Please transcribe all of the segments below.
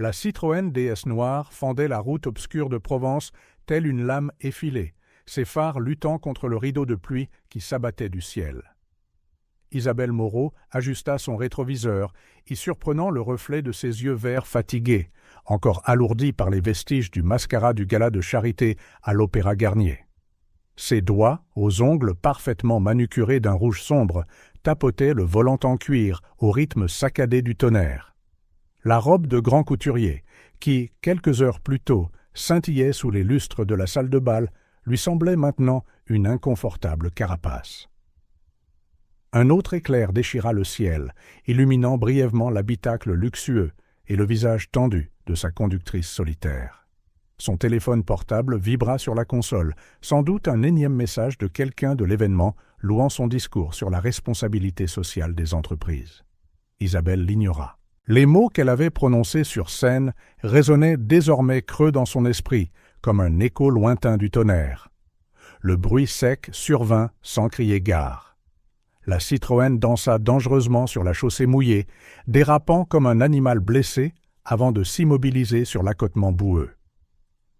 La Citroën DS noire fendait la route obscure de Provence telle une lame effilée, ses phares luttant contre le rideau de pluie qui s'abattait du ciel. Isabelle Moreau ajusta son rétroviseur, y surprenant le reflet de ses yeux verts fatigués, encore alourdis par les vestiges du mascara du gala de charité à l'Opéra Garnier. Ses doigts, aux ongles parfaitement manucurés d'un rouge sombre, tapotaient le volant en cuir au rythme saccadé du tonnerre. La robe de grand couturier, qui, quelques heures plus tôt, scintillait sous les lustres de la salle de bal, lui semblait maintenant une inconfortable carapace. Un autre éclair déchira le ciel, illuminant brièvement l'habitacle luxueux et le visage tendu de sa conductrice solitaire. Son téléphone portable vibra sur la console, sans doute un énième message de quelqu'un de l'événement louant son discours sur la responsabilité sociale des entreprises. Isabelle l'ignora. Les mots qu'elle avait prononcés sur scène résonnaient désormais creux dans son esprit, comme un écho lointain du tonnerre. Le bruit sec survint sans crier gare. La Citroën dansa dangereusement sur la chaussée mouillée, dérapant comme un animal blessé avant de s'immobiliser sur l'accotement boueux.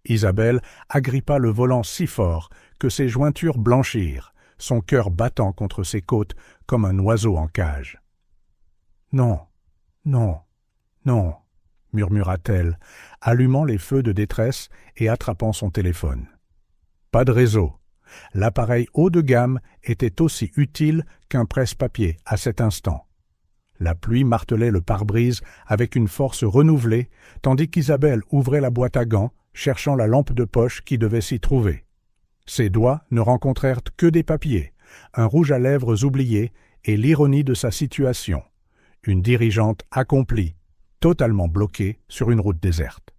Isabelle agrippa le volant si fort que ses jointures blanchirent, son cœur battant contre ses côtes comme un oiseau en cage. « Non, non, non » murmura-t-elle, allumant les feux de détresse et attrapant son téléphone. Pas de réseau. L'appareil haut de gamme était aussi utile qu'un presse-papier à cet instant. La pluie martelait le pare-brise avec une force renouvelée, tandis qu'Isabelle ouvrait la boîte à gants, cherchant la lampe de poche qui devait s'y trouver. Ses doigts ne rencontrèrent que des papiers, un rouge à lèvres oublié et l'ironie de sa situation. Une dirigeante accomplie, totalement bloquée sur une route déserte.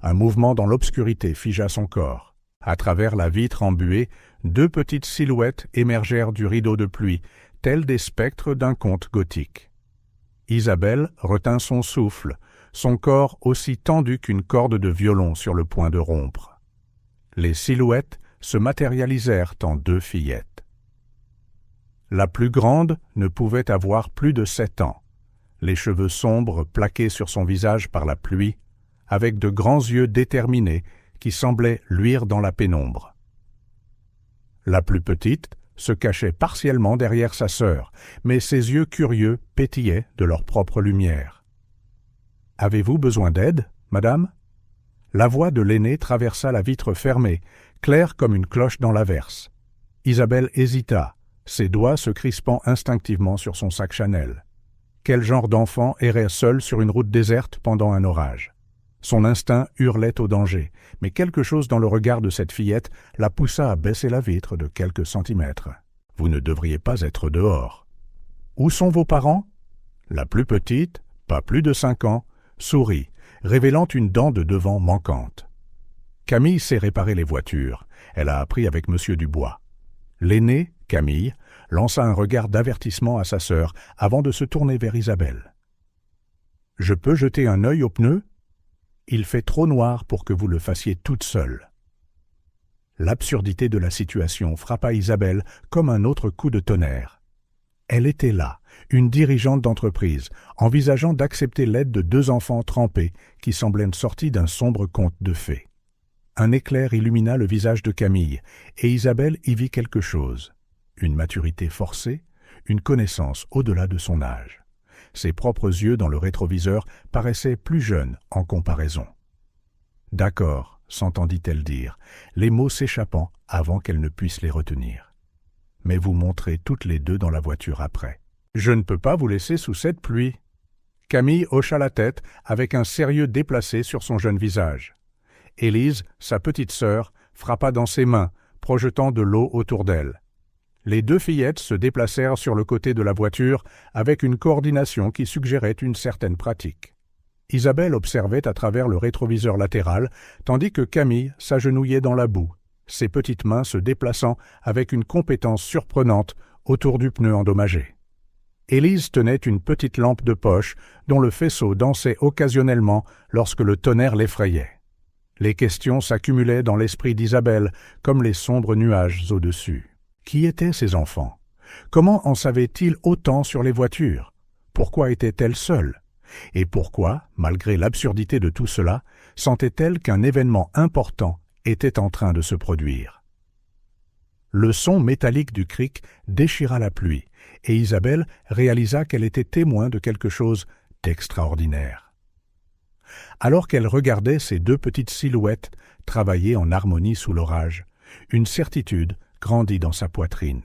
Un mouvement dans l'obscurité figea son corps. À travers la vitre embuée, deux petites silhouettes émergèrent du rideau de pluie, tels des spectres d'un conte gothique. Isabelle retint son souffle, son corps aussi tendu qu'une corde de violon sur le point de rompre. Les silhouettes se matérialisèrent en deux fillettes. La plus grande ne pouvait avoir plus de 7 ans, les cheveux sombres plaqués sur son visage par la pluie, avec de grands yeux déterminés qui semblaient luire dans la pénombre. La plus petite se cachait partiellement derrière sa sœur, mais ses yeux curieux pétillaient de leur propre lumière. « Avez-vous besoin d'aide, madame ?» La voix de l'aînée traversa la vitre fermée, claire comme une cloche dans l'averse. Isabelle hésita, ses doigts se crispant instinctivement sur son sac Chanel. Quel genre d'enfant errait seul sur une route déserte pendant un orage? Son instinct hurlait au danger, mais quelque chose dans le regard de cette fillette la poussa à baisser la vitre de quelques centimètres. « Vous ne devriez pas être dehors. »« Où sont vos parents ?» La plus petite, pas plus de 5 ans, sourit, révélant une dent de devant manquante. Camille sait réparer les voitures. Elle a appris avec M. Dubois. L'aînée, Camille, lança un regard d'avertissement à sa sœur avant de se tourner vers Isabelle. « Je peux jeter un œil aux pneus ? Il fait trop noir pour que vous le fassiez toute seule. » L'absurdité de la situation frappa Isabelle comme un autre coup de tonnerre. Elle était là, une dirigeante d'entreprise, envisageant d'accepter l'aide de 2 enfants trempés qui semblaient sortis d'un sombre conte de fées. Un éclair illumina le visage de Camille, et Isabelle y vit quelque chose. Une maturité forcée, une connaissance au-delà de son âge. Ses propres yeux dans le rétroviseur paraissaient plus jeunes en comparaison. « D'accord », s'entendit-elle dire, les mots s'échappant avant qu'elle ne puisse les retenir. « Mais vous monterez toutes les 2 dans la voiture après. Je ne peux pas vous laisser sous cette pluie. » Camille hocha la tête avec un sérieux déplacé sur son jeune visage. Élise, sa petite sœur, frappa dans ses mains, projetant de l'eau autour d'elle. Les 2 fillettes se déplacèrent sur le côté de la voiture avec une coordination qui suggérait une certaine pratique. Isabelle observait à travers le rétroviseur latéral, tandis que Camille s'agenouillait dans la boue, ses petites mains se déplaçant avec une compétence surprenante autour du pneu endommagé. Élise tenait une petite lampe de poche dont le faisceau dansait occasionnellement lorsque le tonnerre l'effrayait. Les questions s'accumulaient dans l'esprit d'Isabelle comme les sombres nuages au-dessus. Qui étaient ces enfants? Comment en savait-il autant sur les voitures? Pourquoi était-elle seule? Et pourquoi, malgré l'absurdité de tout cela, sentait-elle qu'un événement important était en train de se produire? Le son métallique du cric déchira la pluie, et Isabelle réalisa qu'elle était témoin de quelque chose d'extraordinaire. Alors qu'elle regardait ces deux petites silhouettes travailler en harmonie sous l'orage, une certitude grandit dans sa poitrine.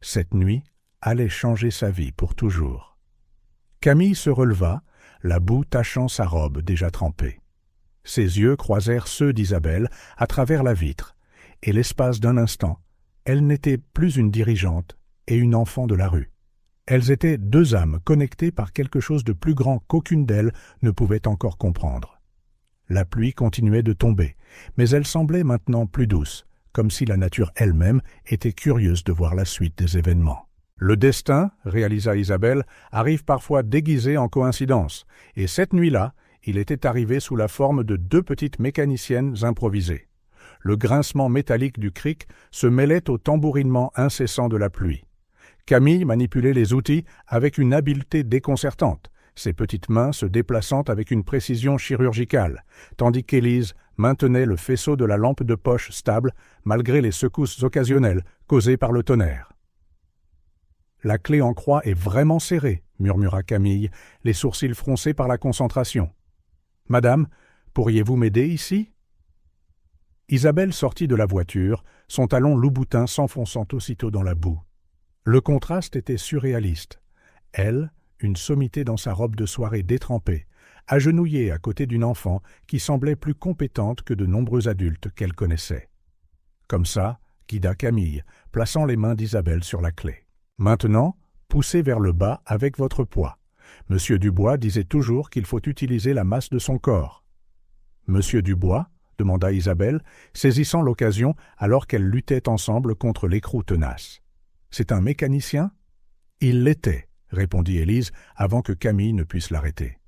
Cette nuit allait changer sa vie pour toujours. Camille se releva, la boue tachant sa robe déjà trempée. Ses yeux croisèrent ceux d'Isabelle à travers la vitre, et l'espace d'un instant, elle n'était plus une dirigeante et une enfant de la rue. Elles étaient deux âmes connectées par quelque chose de plus grand qu'aucune d'elles ne pouvait encore comprendre. La pluie continuait de tomber, mais elle semblait maintenant plus douce, comme si la nature elle-même était curieuse de voir la suite des événements. Le destin, réalisa Isabelle, arrive parfois déguisé en coïncidence, et cette nuit-là, il était arrivé sous la forme de deux petites mécaniciennes improvisées. Le grincement métallique du cric se mêlait au tambourinement incessant de la pluie. Camille manipulait les outils avec une habileté déconcertante, ses petites mains se déplaçant avec une précision chirurgicale, tandis qu'Élise maintenait le faisceau de la lampe de poche stable malgré les secousses occasionnelles causées par le tonnerre. « La clé en croix est vraiment serrée, » murmura Camille, les sourcils froncés par la concentration. « Madame, pourriez-vous m'aider ici ?» Isabelle sortit de la voiture, son talon louboutin s'enfonçant aussitôt dans la boue. Le contraste était surréaliste. Elle, une sommité dans sa robe de soirée détrempée, agenouillée à côté d'une enfant qui semblait plus compétente que de nombreux adultes qu'elle connaissait. Comme ça, guida Camille, plaçant les mains d'Isabelle sur la clé. « Maintenant, poussez vers le bas avec votre poids. Monsieur Dubois disait toujours qu'il faut utiliser la masse de son corps. »« Monsieur Dubois ?» demanda Isabelle, saisissant l'occasion alors qu'elles luttaient ensemble contre l'écrou tenace. « C'est un mécanicien ?»« Il l'était, » répondit Élise avant que Camille ne puisse l'arrêter.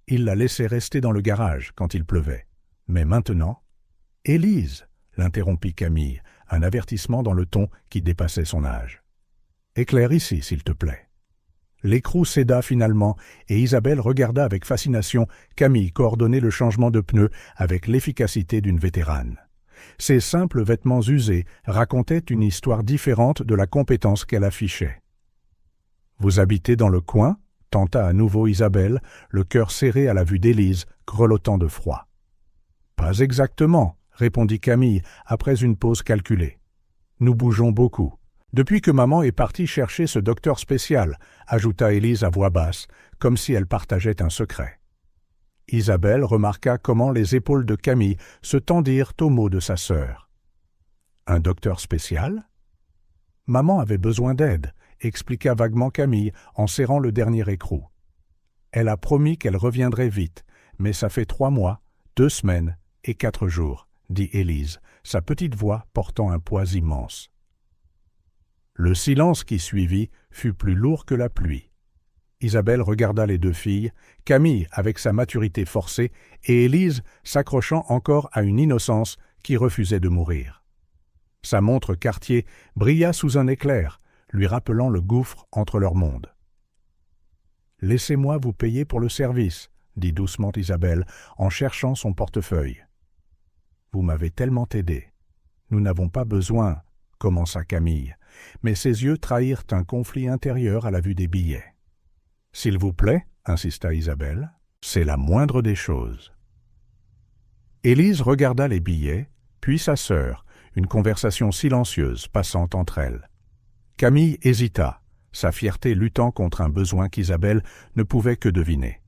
Il la laissait rester dans le garage quand il pleuvait. Mais maintenant... « Élise !» l'interrompit Camille, un avertissement dans le ton qui dépassait son âge. « Éclaire ici, s'il te plaît. » L'écrou céda finalement, et Isabelle regarda avec fascination Camille coordonner le changement de pneus avec l'efficacité d'une vétérane. Ses simples vêtements usés racontaient une histoire différente de la compétence qu'elle affichait. « Vous habitez dans le coin ?» tenta à nouveau Isabelle, le cœur serré à la vue d'Élise, grelottant de froid. « Pas exactement, » répondit Camille après une pause calculée. « Nous bougeons beaucoup. Depuis que maman est partie chercher ce docteur spécial, » ajouta Élise à voix basse, comme si elle partageait un secret. Isabelle remarqua comment les épaules de Camille se tendirent aux mots de sa sœur. « Un docteur spécial ?»« Maman avait besoin d'aide, » expliqua vaguement Camille en serrant le dernier écrou. « Elle a promis qu'elle reviendrait vite, mais ça fait 3 mois, 2 semaines et 4 jours, » dit Élise, sa petite voix portant un poids immense. Le silence qui suivit fut plus lourd que la pluie. Isabelle regarda les deux filles, Camille avec sa maturité forcée et Élise s'accrochant encore à une innocence qui refusait de mourir. Sa montre Cartier brilla sous un éclair, lui rappelant le gouffre entre leurs mondes. « Laissez-moi vous payer pour le service, » dit doucement Isabelle en cherchant son portefeuille. « Vous m'avez tellement aidé. Nous n'avons pas besoin, » commença Camille, mais ses yeux trahirent un conflit intérieur à la vue des billets. « S'il vous plaît, » insista Isabelle, « c'est la moindre des choses. » Élise regarda les billets, puis sa sœur, une conversation silencieuse passant entre elles. Camille hésita, sa fierté luttant contre un besoin qu'Isabelle ne pouvait que deviner.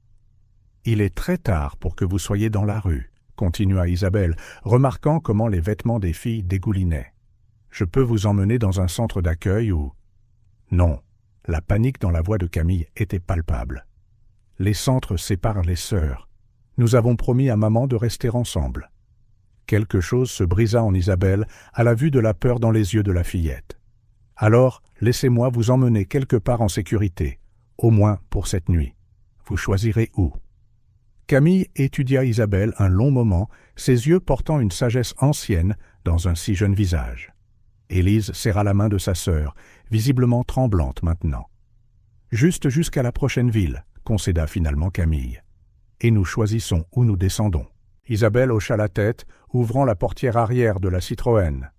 « Il est très tard pour que vous soyez dans la rue, » continua Isabelle, remarquant comment les vêtements des filles dégoulinaient. « Je peux vous emmener dans un centre d'accueil ou... » Non, la panique dans la voix de Camille était palpable. « Les centres séparent les sœurs. Nous avons promis à maman de rester ensemble. » Quelque chose se brisa en Isabelle à la vue de la peur dans les yeux de la fillette. « Alors, laissez-moi vous emmener quelque part en sécurité, au moins pour cette nuit. Vous choisirez où ?» Camille étudia Isabelle un long moment, ses yeux portant une sagesse ancienne dans un si jeune visage. Élise serra la main de sa sœur, visiblement tremblante maintenant. « Juste jusqu'à la prochaine ville, » concéda finalement Camille. Et nous choisissons où nous descendons. Isabelle hocha la tête, ouvrant la portière arrière de la Citroën.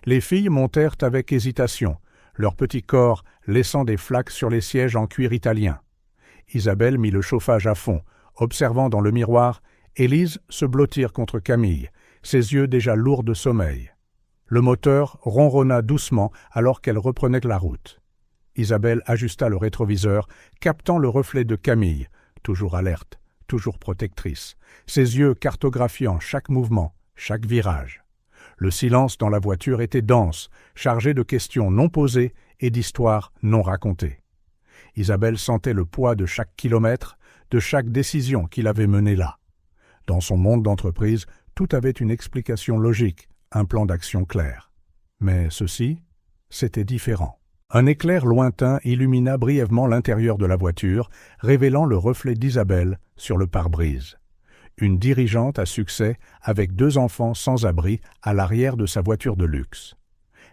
Les filles montèrent avec hésitation, leur petit corps laissant des flaques sur les sièges en cuir italien. Isabelle mit le chauffage à fond, observant dans le miroir Élise se blottir contre Camille, ses yeux déjà lourds de sommeil. Le moteur ronronna doucement alors qu'elle reprenait la route. Isabelle ajusta le rétroviseur, captant le reflet de Camille, toujours alerte, toujours protectrice, ses yeux cartographiant chaque mouvement, chaque virage. Le silence dans la voiture était dense, chargé de questions non posées et d'histoires non racontées. Isabelle sentait le poids de chaque kilomètre, de chaque décision qui l'avait menée là. Dans son monde d'entreprise, tout avait une explication logique, un plan d'action clair. Mais ceci, c'était différent. Un éclair lointain illumina brièvement l'intérieur de la voiture, révélant le reflet d'Isabelle sur le pare-brise. Une dirigeante à succès avec 2 enfants sans abri à l'arrière de sa voiture de luxe.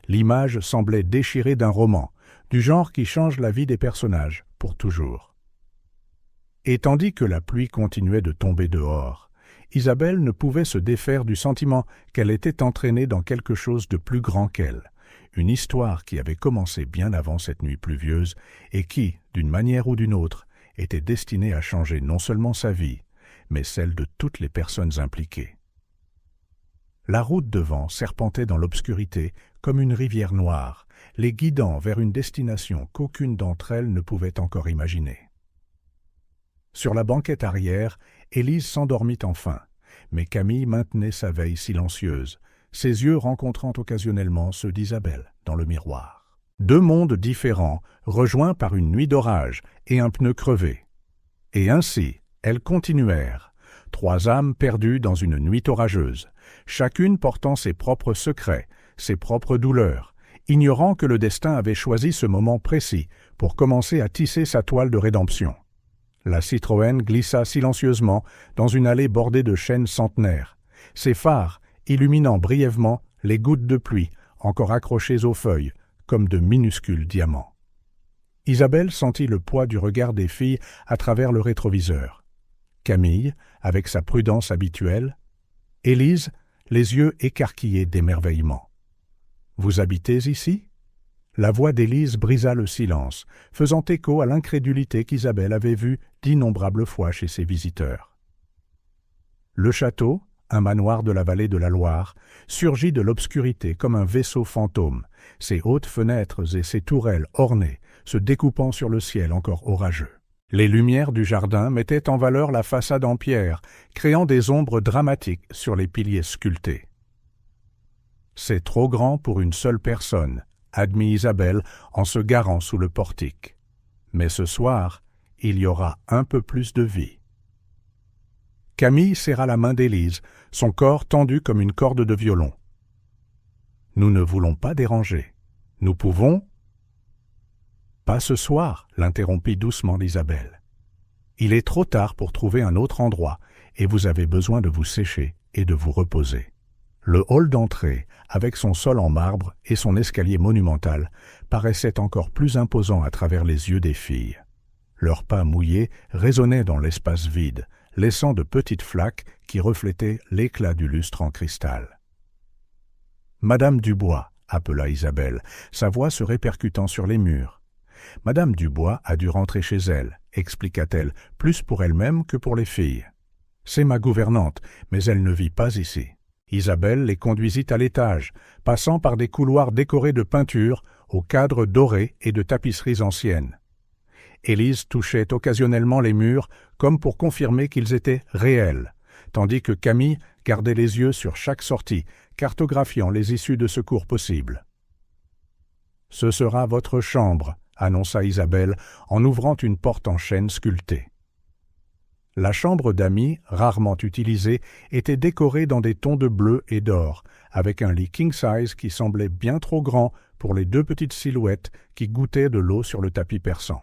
L'image semblait déchirée d'un roman, du genre qui change la vie des personnages pour toujours. Et tandis que la pluie continuait de tomber dehors, Isabelle ne pouvait se défaire du sentiment qu'elle était entraînée dans quelque chose de plus grand qu'elle. Une histoire qui avait commencé bien avant cette nuit pluvieuse et qui, d'une manière ou d'une autre, était destinée à changer non seulement sa vie, mais celle de toutes les personnes impliquées. La route devant serpentait dans l'obscurité comme une rivière noire, les guidant vers une destination qu'aucune d'entre elles ne pouvait encore imaginer. Sur la banquette arrière, Élise s'endormit enfin, mais Camille maintenait sa veille silencieuse, ses yeux rencontrant occasionnellement ceux d'Isabelle dans le miroir. 2 mondes différents, rejoints par une nuit d'orage et un pneu crevé. Et ainsi, elles continuèrent, 3 âmes perdues dans une nuit orageuse, chacune portant ses propres secrets, ses propres douleurs, ignorant que le destin avait choisi ce moment précis pour commencer à tisser sa toile de rédemption. La Citroën glissa silencieusement dans une allée bordée de chênes centenaires, ses phares illuminant brièvement les gouttes de pluie encore accrochées aux feuilles comme de minuscules diamants. Isabelle sentit le poids du regard des filles à travers le rétroviseur. Camille, avec sa prudence habituelle. Élise, les yeux écarquillés d'émerveillement. « Vous habitez ici ?» La voix d'Élise brisa le silence, faisant écho à l'incrédulité qu'Isabelle avait vue d'innombrables fois chez ses visiteurs. Le château, un manoir de la vallée de la Loire, surgit de l'obscurité comme un vaisseau fantôme, ses hautes fenêtres et ses tourelles ornées, se découpant sur le ciel encore orageux. Les lumières du jardin mettaient en valeur la façade en pierre, créant des ombres dramatiques sur les piliers sculptés. « C'est trop grand pour une seule personne », admit Isabelle en se garant sous le portique. « Mais ce soir, il y aura un peu plus de vie. » Camille serra la main d'Élise, son corps tendu comme une corde de violon. « Nous ne voulons pas déranger. Nous pouvons... » « Pas ce soir, » l'interrompit doucement Isabelle. « Il est trop tard pour trouver un autre endroit et vous avez besoin de vous sécher et de vous reposer. » Le hall d'entrée, avec son sol en marbre et son escalier monumental, paraissait encore plus imposant à travers les yeux des filles. Leurs pas mouillés résonnaient dans l'espace vide, laissant de petites flaques qui reflétaient l'éclat du lustre en cristal. « Madame Dubois » appela Isabelle, sa voix se répercutant sur les murs. « Madame Dubois a dû rentrer chez elle, expliqua-t-elle, plus pour elle-même que pour les filles. C'est ma gouvernante, mais elle ne vit pas ici. » Isabelle les conduisit à l'étage, passant par des couloirs décorés de peintures, aux cadres dorés et de tapisseries anciennes. Élise touchait occasionnellement les murs comme pour confirmer qu'ils étaient réels, tandis que Camille gardait les yeux sur chaque sortie, cartographiant les issues de secours possibles. « Ce sera votre chambre », annonça Isabelle en ouvrant une porte en chêne sculptée. La chambre d'amis, rarement utilisée, était décorée dans des tons de bleu et d'or, avec un lit king-size qui semblait bien trop grand pour les 2 petites silhouettes qui goûtaient de l'eau sur le tapis persan.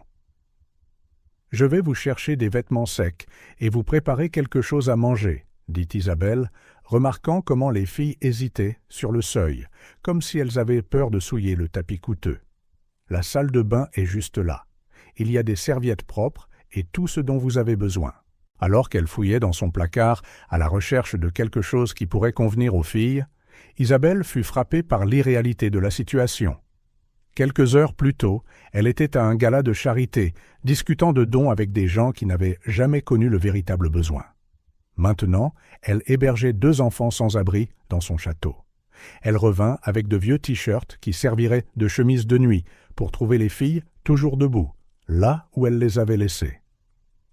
« Je vais vous chercher des vêtements secs et vous préparer quelque chose à manger, » dit Isabelle, remarquant comment les filles hésitaient sur le seuil, comme si elles avaient peur de souiller le tapis coûteux. « La salle de bain est juste là. Il y a des serviettes propres et tout ce dont vous avez besoin. » Alors qu'elle fouillait dans son placard à la recherche de quelque chose qui pourrait convenir aux filles, Isabelle fut frappée par l'irréalité de la situation. Quelques heures plus tôt, elle était à un gala de charité, discutant de dons avec des gens qui n'avaient jamais connu le véritable besoin. Maintenant, elle hébergeait 2 enfants sans abri dans son château. Elle revint avec de vieux t-shirts qui serviraient de chemise de nuit pour trouver les filles toujours debout, là où elle les avait laissées.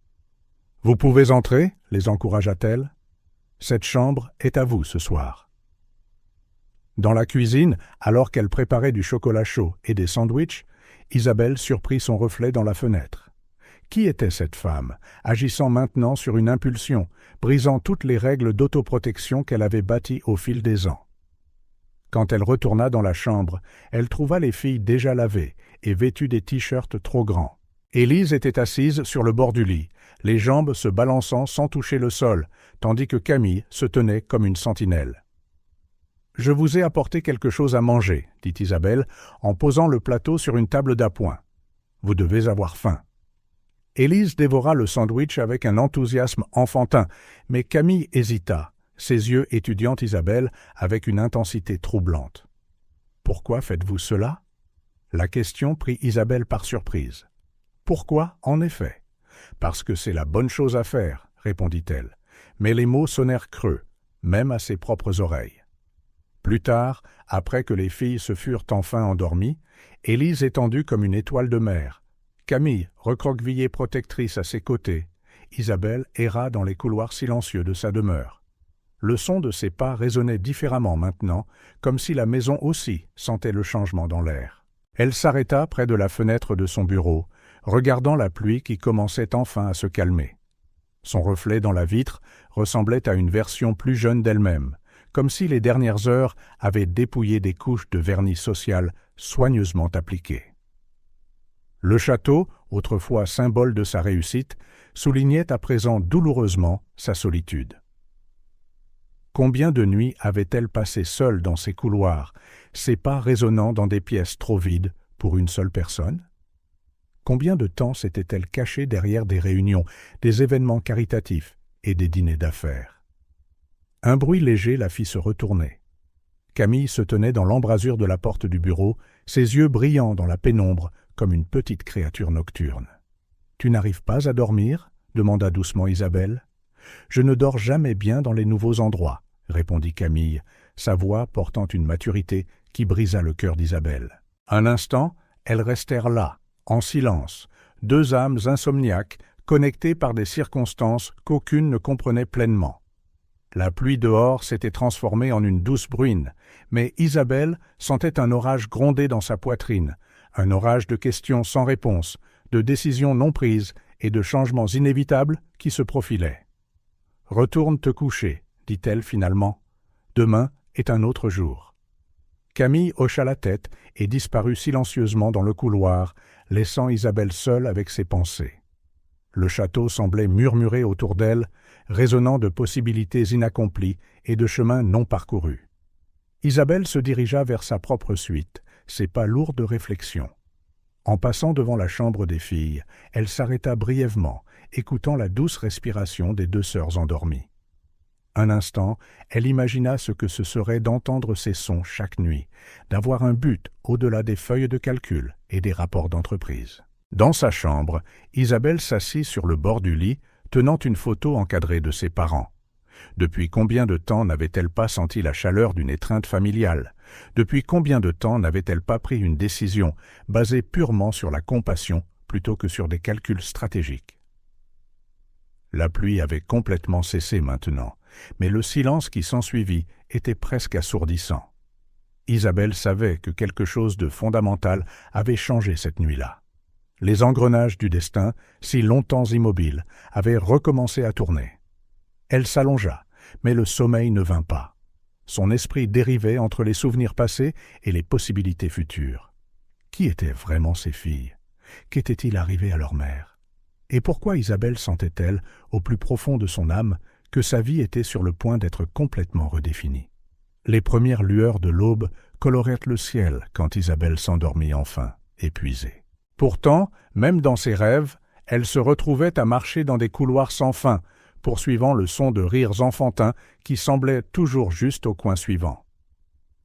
« Vous pouvez entrer » les encouragea-t-elle. « Cette chambre est à vous ce soir. » Dans la cuisine, alors qu'elle préparait du chocolat chaud et des sandwichs, Isabelle surprit son reflet dans la fenêtre. Qui était cette femme, agissant maintenant sur une impulsion, brisant toutes les règles d'autoprotection qu'elle avait bâties au fil des ans? Quand elle retourna dans la chambre, elle trouva les filles déjà lavées et vêtues des t-shirts trop grands. Élise était assise sur le bord du lit, les jambes se balançant sans toucher le sol, tandis que Camille se tenait comme une sentinelle. « Je vous ai apporté quelque chose à manger, » dit Isabelle, en posant le plateau sur une table d'appoint. « Vous devez avoir faim. » Élise dévora le sandwich avec un enthousiasme enfantin, mais Camille hésita, ses yeux étudiant Isabelle avec une intensité troublante. « Pourquoi faites-vous cela ?» La question prit Isabelle par surprise. « Pourquoi, en effet ?»« Parce que c'est la bonne chose à faire, » répondit-elle, mais les mots sonnèrent creux, même à ses propres oreilles. Plus tard, après que les filles se furent enfin endormies, Élise étendue comme une étoile de mer, Camille recroquevillée protectrice à ses côtés, Isabelle erra dans les couloirs silencieux de sa demeure. Le son de ses pas résonnait différemment maintenant, comme si la maison aussi sentait le changement dans l'air. Elle s'arrêta près de la fenêtre de son bureau, regardant la pluie qui commençait enfin à se calmer. Son reflet dans la vitre ressemblait à une version plus jeune d'elle-même, comme si les dernières heures avaient dépouillé des couches de vernis social soigneusement appliquées. Le château, autrefois symbole de sa réussite, soulignait à présent douloureusement sa solitude. Combien de nuits avait-elle passé seule dans ces couloirs, ses pas résonnant dans des pièces trop vides pour une seule personne? Combien de temps s'était-elle cachée derrière des réunions, des événements caritatifs et des dîners d'affaires? Un bruit léger la fit se retourner. Camille se tenait dans l'embrasure de la porte du bureau, ses yeux brillants dans la pénombre comme une petite créature nocturne. « Tu n'arrives pas à dormir » demanda doucement Isabelle. « Je ne dors jamais bien dans les nouveaux endroits » répondit Camille, sa voix portant une maturité qui brisa le cœur d'Isabelle. Un instant, elles restèrent là, en silence, 2 âmes insomniaques connectées par des circonstances qu'aucune ne comprenait pleinement. La pluie dehors s'était transformée en une douce bruine, mais Isabelle sentait un orage gronder dans sa poitrine, un orage de questions sans réponse, de décisions non prises et de changements inévitables qui se profilaient. « Retourne te coucher, » dit-elle finalement. « Demain est un autre jour. » Camille hocha la tête et disparut silencieusement dans le couloir, laissant Isabelle seule avec ses pensées. Le château semblait murmurer autour d'elle, résonnant de possibilités inaccomplies et de chemins non parcourus. Isabelle se dirigea vers sa propre suite, ses pas lourds de réflexion. En passant devant la chambre des filles, elle s'arrêta brièvement, écoutant la douce respiration des 2 sœurs endormies. Un instant, elle imagina ce que ce serait d'entendre ces sons chaque nuit, d'avoir un but au-delà des feuilles de calcul et des rapports d'entreprise. Dans sa chambre, Isabelle s'assit sur le bord du lit, tenant une photo encadrée de ses parents. Depuis combien de temps n'avait-elle pas senti la chaleur d'une étreinte familiale? Depuis combien de temps n'avait-elle pas pris une décision basée purement sur la compassion plutôt que sur des calculs stratégiques? La pluie avait complètement cessé maintenant, mais le silence qui s'ensuivit était presque assourdissant. Isabelle savait que quelque chose de fondamental avait changé cette nuit-là. Les engrenages du destin, si longtemps immobiles, avaient recommencé à tourner. Elle s'allongea, mais le sommeil ne vint pas. Son esprit dérivait entre les souvenirs passés et les possibilités futures. Qui étaient vraiment ces filles? Qu'était-il arrivé à leur mère? Et pourquoi Isabelle sentait-elle, au plus profond de son âme, que sa vie était sur le point d'être complètement redéfinie? Les premières lueurs de l'aube colorèrent le ciel quand Isabelle s'endormit enfin, épuisée. Pourtant, même dans ses rêves, Elle se retrouvait à marcher dans des couloirs sans fin, poursuivant le son de rires enfantins qui semblaient toujours juste au coin suivant.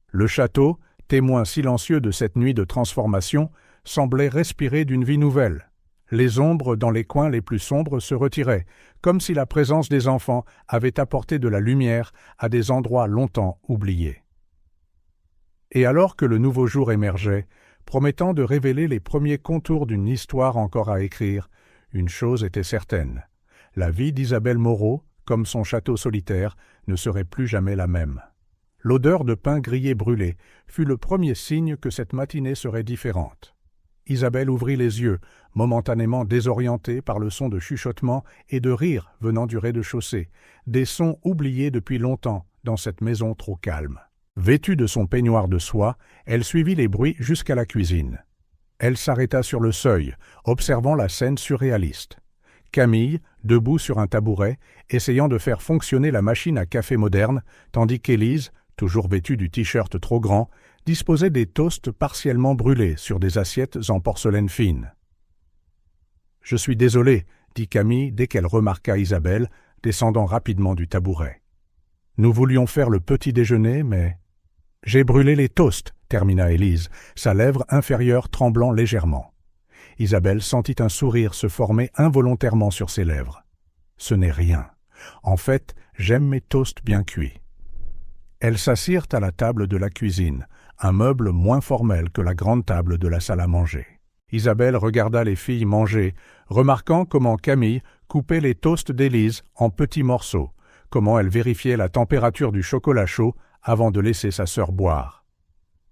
Le château, témoin silencieux de cette nuit de transformation, semblait respirer d'une vie nouvelle. Les ombres dans les coins les plus sombres se retiraient, comme si la présence des enfants avait apporté de la lumière à des endroits longtemps oubliés. Et alors que le nouveau jour émergeait, promettant de révéler les premiers contours d'une histoire encore à écrire, une chose était certaine. La vie d'Isabelle Moreau, comme son château solitaire, ne serait plus jamais la même. L'odeur de pain grillé brûlé fut le premier signe que cette matinée serait différente. Isabelle ouvrit les yeux, momentanément désorientée par le son de chuchotements et de rires venant du rez-de-chaussée, des sons oubliés depuis longtemps dans cette maison trop calme. Vêtue de son peignoir de soie, elle suivit les bruits jusqu'à la cuisine. Elle s'arrêta sur le seuil, observant la scène surréaliste. Camille, debout sur un tabouret, essayant de faire fonctionner la machine à café moderne, tandis qu'Élise, toujours vêtue du t-shirt trop grand, disposait des toasts partiellement brûlés sur des assiettes en porcelaine fine. « Je suis désolé, dit Camille dès qu'elle remarqua Isabelle, descendant rapidement du tabouret. « Nous voulions faire le petit déjeuner, mais… »« J'ai brûlé les toasts, termina Élise, sa lèvre inférieure tremblant légèrement. Isabelle sentit un sourire se former involontairement sur ses lèvres. « Ce n'est rien. En fait, j'aime mes toasts bien cuits. » Elles s'assirent à la table de la cuisine, un meuble moins formel que la grande table de la salle à manger. Isabelle regarda les filles manger, remarquant comment Camille coupait les toasts d'Élise en petits morceaux, comment elle vérifiait la température du chocolat chaud avant de laisser sa sœur boire.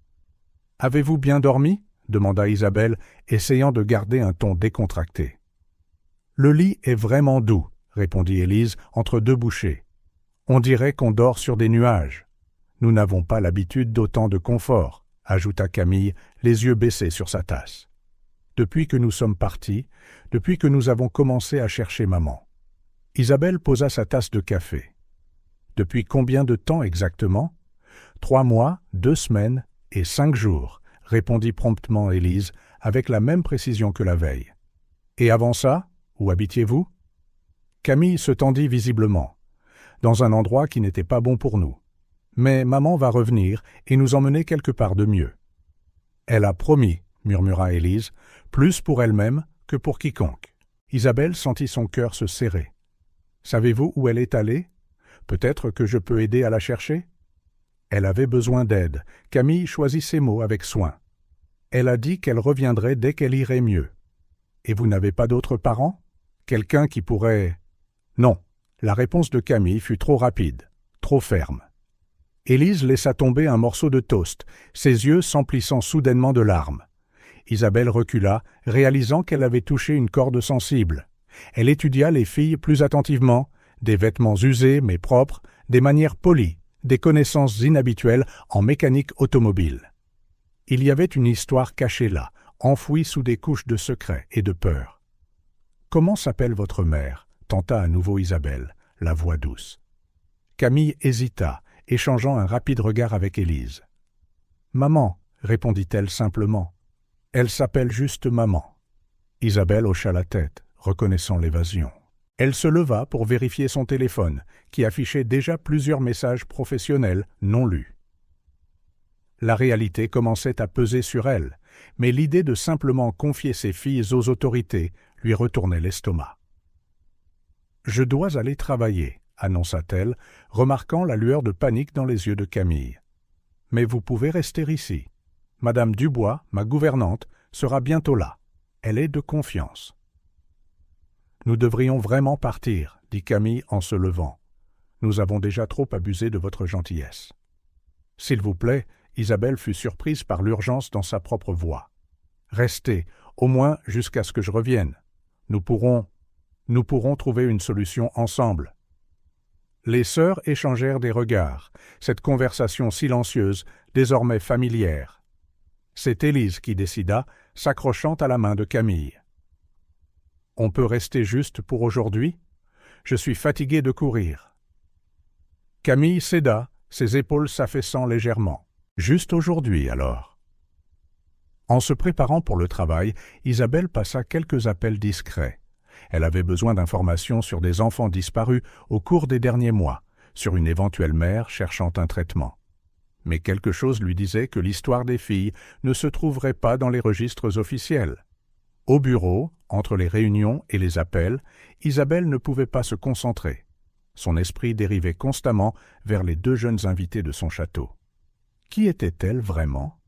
« Avez-vous bien dormi ?» demanda Isabelle, essayant de garder un ton décontracté. « Le lit est vraiment doux, » répondit Élise entre deux bouchées. « On dirait qu'on dort sur des nuages. Nous n'avons pas l'habitude d'autant de confort, » ajouta Camille, les yeux baissés sur sa tasse. « Depuis que nous sommes partis, depuis que nous avons commencé à chercher maman. » Isabelle posa sa tasse de café. « Depuis combien de temps exactement ? 3 mois, 2 semaines et 5 jours, répondit promptement Élise, avec la même précision que la veille. Et avant ça, où habitiez-vous ? Camille se tendit visiblement, dans un endroit qui n'était pas bon pour nous. Mais maman va revenir et nous emmener quelque part de mieux. Elle a promis, murmura Élise, plus pour elle-même que pour quiconque. Isabelle sentit son cœur se serrer. Savez-vous où elle est allée ? Peut-être que je peux aider à la chercher ? Elle avait besoin d'aide. Camille choisit ses mots avec soin. Elle a dit qu'elle reviendrait dès qu'elle irait mieux. Et vous n'avez pas d'autres parents ? Quelqu'un qui pourrait… Non. La réponse de Camille fut trop rapide, trop ferme. Élise laissa tomber un morceau de toast, ses yeux s'emplissant soudainement de larmes. Isabelle recula, réalisant qu'elle avait touché une corde sensible. Elle étudia les filles plus attentivement, des vêtements usés mais propres, des manières polies, des connaissances inhabituelles en mécanique automobile. Il y avait une histoire cachée là, enfouie sous des couches de secret et de peur. « Comment s'appelle votre mère ?» tenta à nouveau Isabelle, la voix douce. Camille hésita, échangeant un rapide regard avec Élise. « Maman, » répondit-elle simplement. « Elle s'appelle juste Maman. » Isabelle hocha la tête, reconnaissant l'évasion. Elle se leva pour vérifier son téléphone, qui affichait déjà plusieurs messages professionnels non lus. La réalité commençait à peser sur elle, mais l'idée de simplement confier ses filles aux autorités lui retournait l'estomac. « Je dois aller travailler, » annonça-t-elle, remarquant la lueur de panique dans les yeux de Camille. « Mais vous pouvez rester ici. Madame Dubois, ma gouvernante, sera bientôt là. Elle est de confiance. » « Nous devrions vraiment partir, » dit Camille en se levant. « Nous avons déjà trop abusé de votre gentillesse. »« S'il vous plaît, » Isabelle fut surprise par l'urgence dans sa propre voix. « Restez, au moins jusqu'à ce que je revienne. Nous pourrons trouver une solution ensemble. » Les sœurs échangèrent des regards, cette conversation silencieuse, désormais familière. C'est Élise qui décida, s'accrochant à la main de Camille. « On peut rester juste pour aujourd'hui ? Je suis fatiguée de courir. » Camille céda, ses épaules s'affaissant légèrement. « Juste aujourd'hui, alors. » En se préparant pour le travail, Isabelle passa quelques appels discrets. Elle avait besoin d'informations sur des enfants disparus au cours des derniers mois, sur une éventuelle mère cherchant un traitement. Mais quelque chose lui disait que l'histoire des filles ne se trouverait pas dans les registres officiels. Au bureau, entre les réunions et les appels, Isabelle ne pouvait pas se concentrer. Son esprit dérivait constamment vers les 2 jeunes invités de son château. Qui étaient-elles vraiment?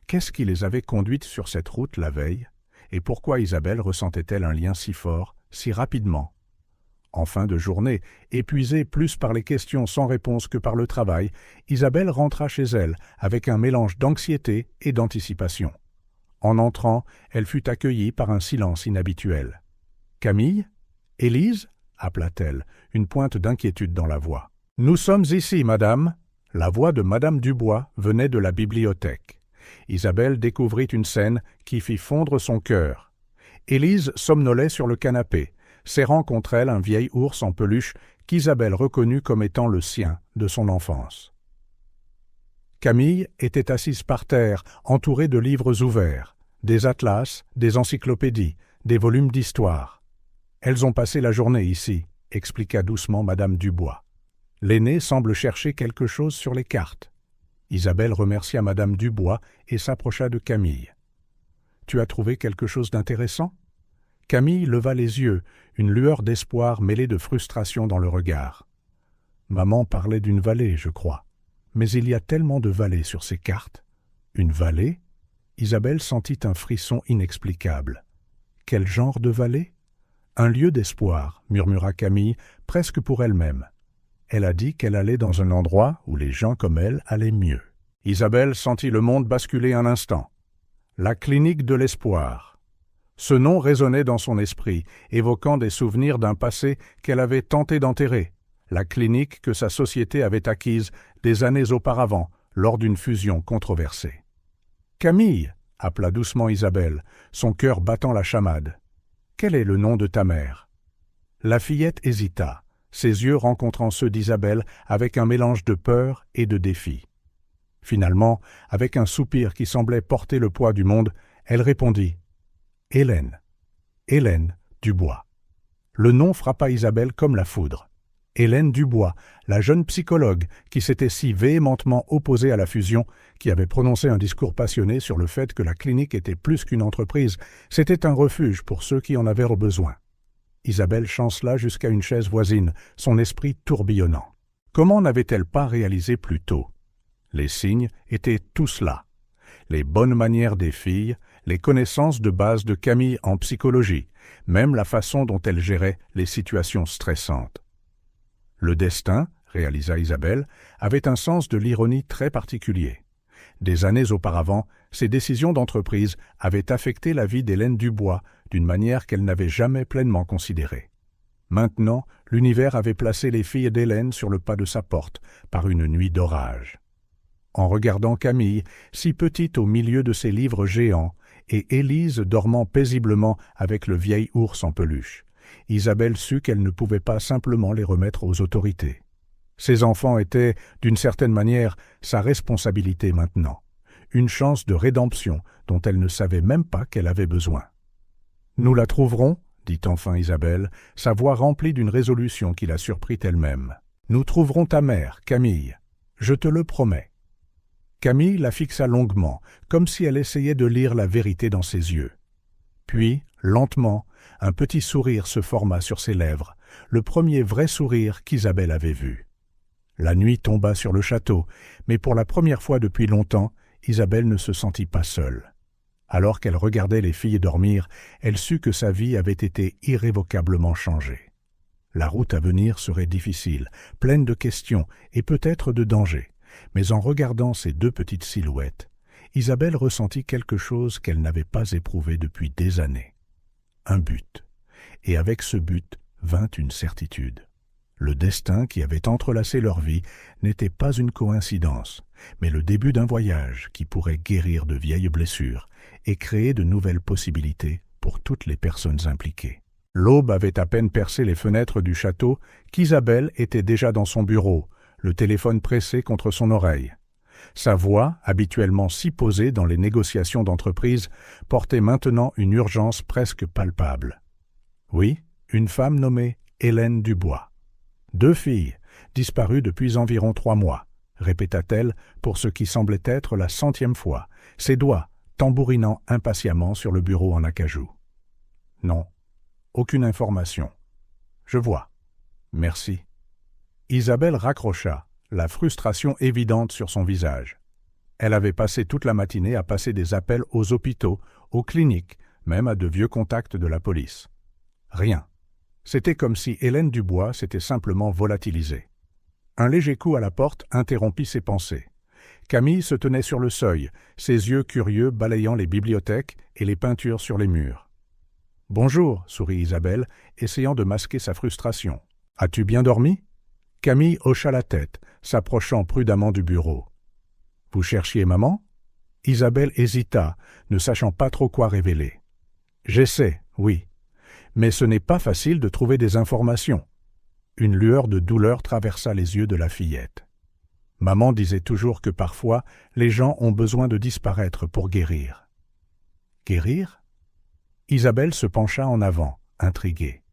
Qu'est-ce qui les avait conduites sur cette route la veille? Et pourquoi Isabelle ressentait-elle un lien si fort, si rapidement? En fin de journée, épuisée plus par les questions sans réponse que par le travail, Isabelle rentra chez elle avec un mélange d'anxiété et d'anticipation. En entrant, elle fut accueillie par un silence inhabituel. « Camille? Élise » appela-t-elle, une pointe d'inquiétude dans la voix. « Nous sommes ici, madame !» La voix de madame Dubois venait de la bibliothèque. Isabelle découvrit une scène qui fit fondre son cœur. Élise somnolait sur le canapé, serrant contre elle un vieil ours en peluche qu'Isabelle reconnut comme étant le sien de son enfance. Camille était assise par terre, entourée de livres ouverts, des atlas, des encyclopédies, des volumes d'histoire. « Elles ont passé la journée ici », expliqua doucement madame Dubois. L'aînée semble chercher quelque chose sur les cartes. Isabelle remercia madame Dubois et s'approcha de Camille. « Tu as trouvé quelque chose d'intéressant ?» Camille leva les yeux, une lueur d'espoir mêlée de frustration dans le regard. « Maman parlait d'une vallée, je crois. Mais il y a tellement de vallées sur ces cartes. » « Une vallée ?» Isabelle sentit un frisson inexplicable. « Quel genre de vallée ?»« Un lieu d'espoir, » murmura Camille, presque pour elle-même. Elle a dit qu'elle allait dans un endroit où les gens comme elle allaient mieux. Isabelle sentit le monde basculer un instant. La clinique de l'espoir. Ce nom résonnait dans son esprit, évoquant des souvenirs d'un passé qu'elle avait tenté d'enterrer. La clinique que sa société avait acquise des années auparavant, lors d'une fusion controversée. « Camille !» appela doucement Isabelle, son cœur battant la chamade. « Quel est le nom de ta mère ?» La fillette hésita, ses yeux rencontrant ceux d'Isabelle avec un mélange de peur et de défi. Finalement, avec un soupir qui semblait porter le poids du monde, elle répondit « Hélène. Hélène Dubois. » Le nom frappa Isabelle comme la foudre. Hélène Dubois, la jeune psychologue qui s'était si véhémentement opposée à la fusion, qui avait prononcé un discours passionné sur le fait que la clinique était plus qu'une entreprise, c'était un refuge pour ceux qui en avaient besoin. Isabelle chancela jusqu'à une chaise voisine, son esprit tourbillonnant. Comment n'avait-elle pas réalisé plus tôt? Les signes étaient tous là. Les bonnes manières des filles, les connaissances de base de Camille en psychologie, même la façon dont elle gérait les situations stressantes. Le destin, réalisa Isabelle, avait un sens de l'ironie très particulier. Des années auparavant, ses décisions d'entreprise avaient affecté la vie d'Hélène Dubois d'une manière qu'elle n'avait jamais pleinement considérée. Maintenant, l'univers avait placé les filles d'Hélène sur le pas de sa porte par une nuit d'orage. En regardant Camille, si petite au milieu de ses livres géants, et Élise dormant paisiblement avec le vieil ours en peluche, Isabelle sut qu'elle ne pouvait pas simplement les remettre aux autorités. Ses enfants étaient, d'une certaine manière, sa responsabilité maintenant, une chance de rédemption dont elle ne savait même pas qu'elle avait besoin. « Nous la trouverons » dit enfin Isabelle, sa voix remplie d'une résolution qui la surprit elle-même. « Nous trouverons ta mère, Camille. Je te le promets. » Camille la fixa longuement, comme si elle essayait de lire la vérité dans ses yeux. Puis, lentement, un petit sourire se forma sur ses lèvres, le premier vrai sourire qu'Isabelle avait vu. La nuit tomba sur le château, mais pour la première fois depuis longtemps, Isabelle ne se sentit pas seule. Alors qu'elle regardait les filles dormir, elle sut que sa vie avait été irrévocablement changée. La route à venir serait difficile, pleine de questions et peut-être de dangers, mais en regardant ces 2 petites silhouettes, Isabelle ressentit quelque chose qu'elle n'avait pas éprouvé depuis des années. Un but. Et avec ce but vint une certitude. Le destin qui avait entrelacé leur vie n'était pas une coïncidence, mais le début d'un voyage qui pourrait guérir de vieilles blessures et créer de nouvelles possibilités pour toutes les personnes impliquées. L'aube avait à peine percé les fenêtres du château qu'Isabelle était déjà dans son bureau, le téléphone pressé contre son oreille. Sa voix, habituellement si posée dans les négociations d'entreprise, portait maintenant une urgence presque palpable. « Oui » une femme nommée Hélène Dubois. 2 filles, disparues depuis environ 3 mois, répéta-t-elle pour ce qui semblait être la 100e fois, ses doigts tambourinant impatiemment sur le bureau en acajou. Non, aucune information. Je vois. Merci. Isabelle raccrocha, la frustration évidente sur son visage. Elle avait passé toute la matinée à passer des appels aux hôpitaux, aux cliniques, même à de vieux contacts de la police. Rien. C'était comme si Hélène Dubois s'était simplement volatilisée. Un léger coup à la porte interrompit ses pensées. Camille se tenait sur le seuil, ses yeux curieux balayant les bibliothèques et les peintures sur les murs. « Bonjour », sourit Isabelle, essayant de masquer sa frustration. « As-tu bien dormi ?» Camille hocha la tête, s'approchant prudemment du bureau. « Vous cherchiez maman ?» Isabelle hésita, ne sachant pas trop quoi révéler. « J'essaie, oui. Mais ce n'est pas facile de trouver des informations. » Une lueur de douleur traversa les yeux de la fillette. Maman disait toujours que parfois, les gens ont besoin de disparaître pour guérir. Guérir ? Isabelle se pencha en avant, intriguée.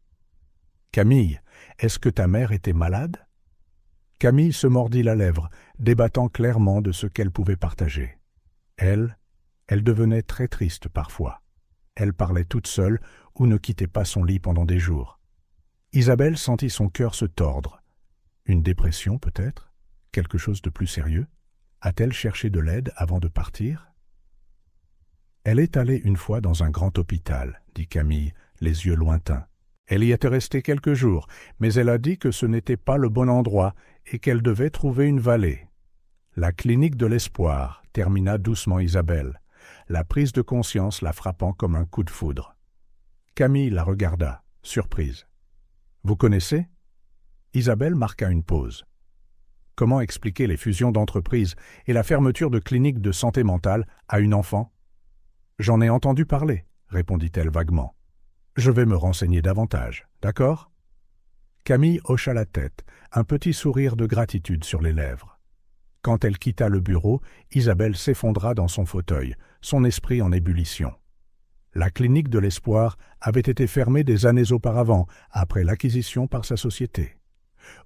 « Camille, est-ce que ta mère était malade ?» Camille se mordit la lèvre, débattant clairement de ce qu'elle pouvait partager. Elle devenait très triste parfois. Elle parlait toute seule ou ne quittait pas son lit pendant des jours. Isabelle sentit son cœur se tordre. Une dépression peut-être ? Quelque chose de plus sérieux ? A-t-elle cherché de l'aide avant de partir ? Elle est allée une fois dans un grand hôpital, dit Camille, les yeux lointains. Elle y était restée quelques jours, mais elle a dit que ce n'était pas le bon endroit et qu'elle devait trouver une vallée. La clinique de l'espoir, termina doucement Isabelle, la prise de conscience la frappant comme un coup de foudre. Camille la regarda, surprise. « Vous connaissez ?» Isabelle marqua une pause. Comment expliquer les fusions d'entreprises et la fermeture de cliniques de santé mentale à une enfant ? « J'en ai entendu parler, » répondit-elle vaguement. « Je vais me renseigner davantage, d'accord ?» Camille hocha la tête, un petit sourire de gratitude sur les lèvres. Quand elle quitta le bureau, Isabelle s'effondra dans son fauteuil, son esprit en ébullition. La clinique de l'espoir avait été fermée des années auparavant, après l'acquisition par sa société.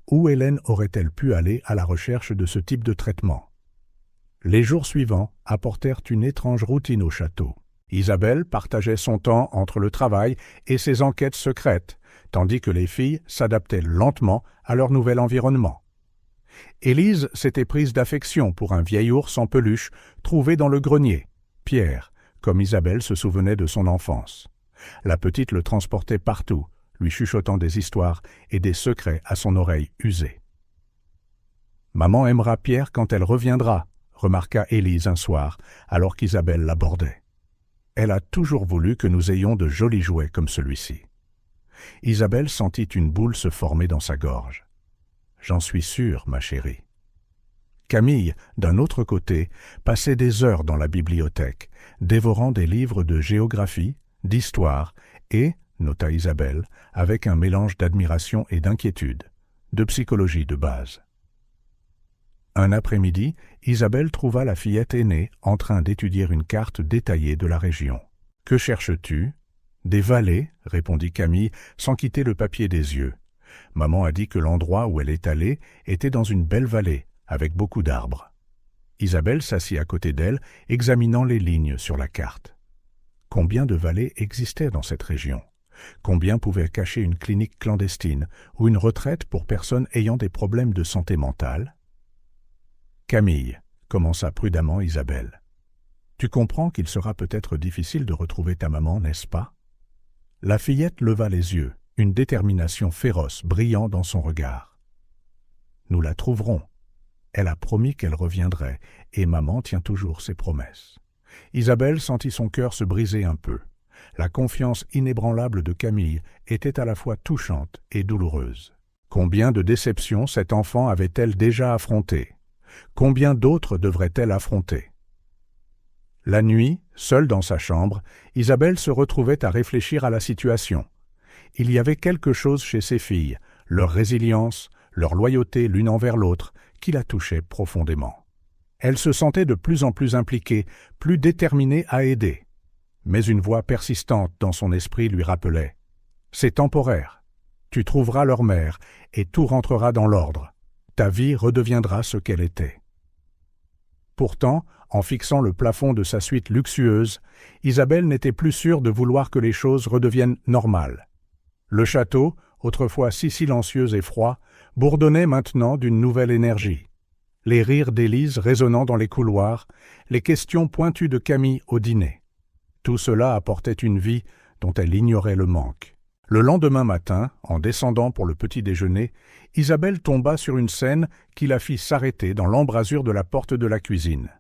Où Hélène aurait-elle pu aller à la recherche de ce type de traitement ? Les jours suivants apportèrent une étrange routine au château. Isabelle partageait son temps entre le travail et ses enquêtes secrètes, tandis que les filles s'adaptaient lentement à leur nouvel environnement. Élise s'était prise d'affection pour un vieil ours en peluche trouvé dans le grenier, Pierre, comme Isabelle se souvenait de son enfance. La petite le transportait partout, lui chuchotant des histoires et des secrets à son oreille usée. « Maman aimera Pierre quand elle reviendra », remarqua Élise un soir, alors qu'Isabelle l'abordait. « Elle a toujours voulu que nous ayons de jolis jouets comme celui-ci. » Isabelle sentit une boule se former dans sa gorge. « J'en suis sûre, ma chérie. » Camille, d'un autre côté, passait des heures dans la bibliothèque, dévorant des livres de géographie, d'histoire et, nota Isabelle, avec un mélange d'admiration et d'inquiétude, de psychologie de base. Un après-midi, Isabelle trouva la fillette aînée en train d'étudier une carte détaillée de la région. « Que cherches-tu »« Des vallées, » répondit Camille, sans quitter le papier des yeux. Maman a dit que l'endroit où elle est allée était dans une belle vallée, avec beaucoup d'arbres. Isabelle s'assit à côté d'elle, examinant les lignes sur la carte. Combien de vallées existaient dans cette région ? Combien pouvait cacher une clinique clandestine ou une retraite pour personnes ayant des problèmes de santé mentale ? Camille, commença prudemment Isabelle. Tu comprends qu'il sera peut-être difficile de retrouver ta maman, n'est-ce pas ? La fillette leva les yeux, une détermination féroce brillant dans son regard. Nous la trouverons. Elle a promis qu'elle reviendrait, et maman tient toujours ses promesses. Isabelle sentit son cœur se briser un peu. La confiance inébranlable de Camille était à la fois touchante et douloureuse. Combien de déceptions cette enfant avait-elle déjà affrontées ? Combien d'autres devrait-elle affronter ? La nuit, seule dans sa chambre, Isabelle se retrouvait à réfléchir à la situation. Il y avait quelque chose chez ses filles, leur résilience, leur loyauté l'une envers l'autre, qui la touchait profondément. Elle se sentait de plus en plus impliquée, plus déterminée à aider. Mais une voix persistante dans son esprit lui rappelait « C'est temporaire, Tu trouveras leur mère, et tout rentrera dans l'ordre. Ta vie redeviendra ce qu'elle était. » Pourtant, en fixant le plafond de sa suite luxueuse, Isabelle n'était plus sûre de vouloir que les choses redeviennent normales. Le château, autrefois si silencieux et froid, bourdonnait maintenant d'une nouvelle énergie. Les rires d'Élise résonnant dans les couloirs, les questions pointues de Camille au dîner. Tout cela apportait une vie dont elle ignorait le manque. Le lendemain matin, en descendant pour le petit déjeuner, Isabelle tomba sur une scène qui la fit s'arrêter dans l'embrasure de la porte de la cuisine.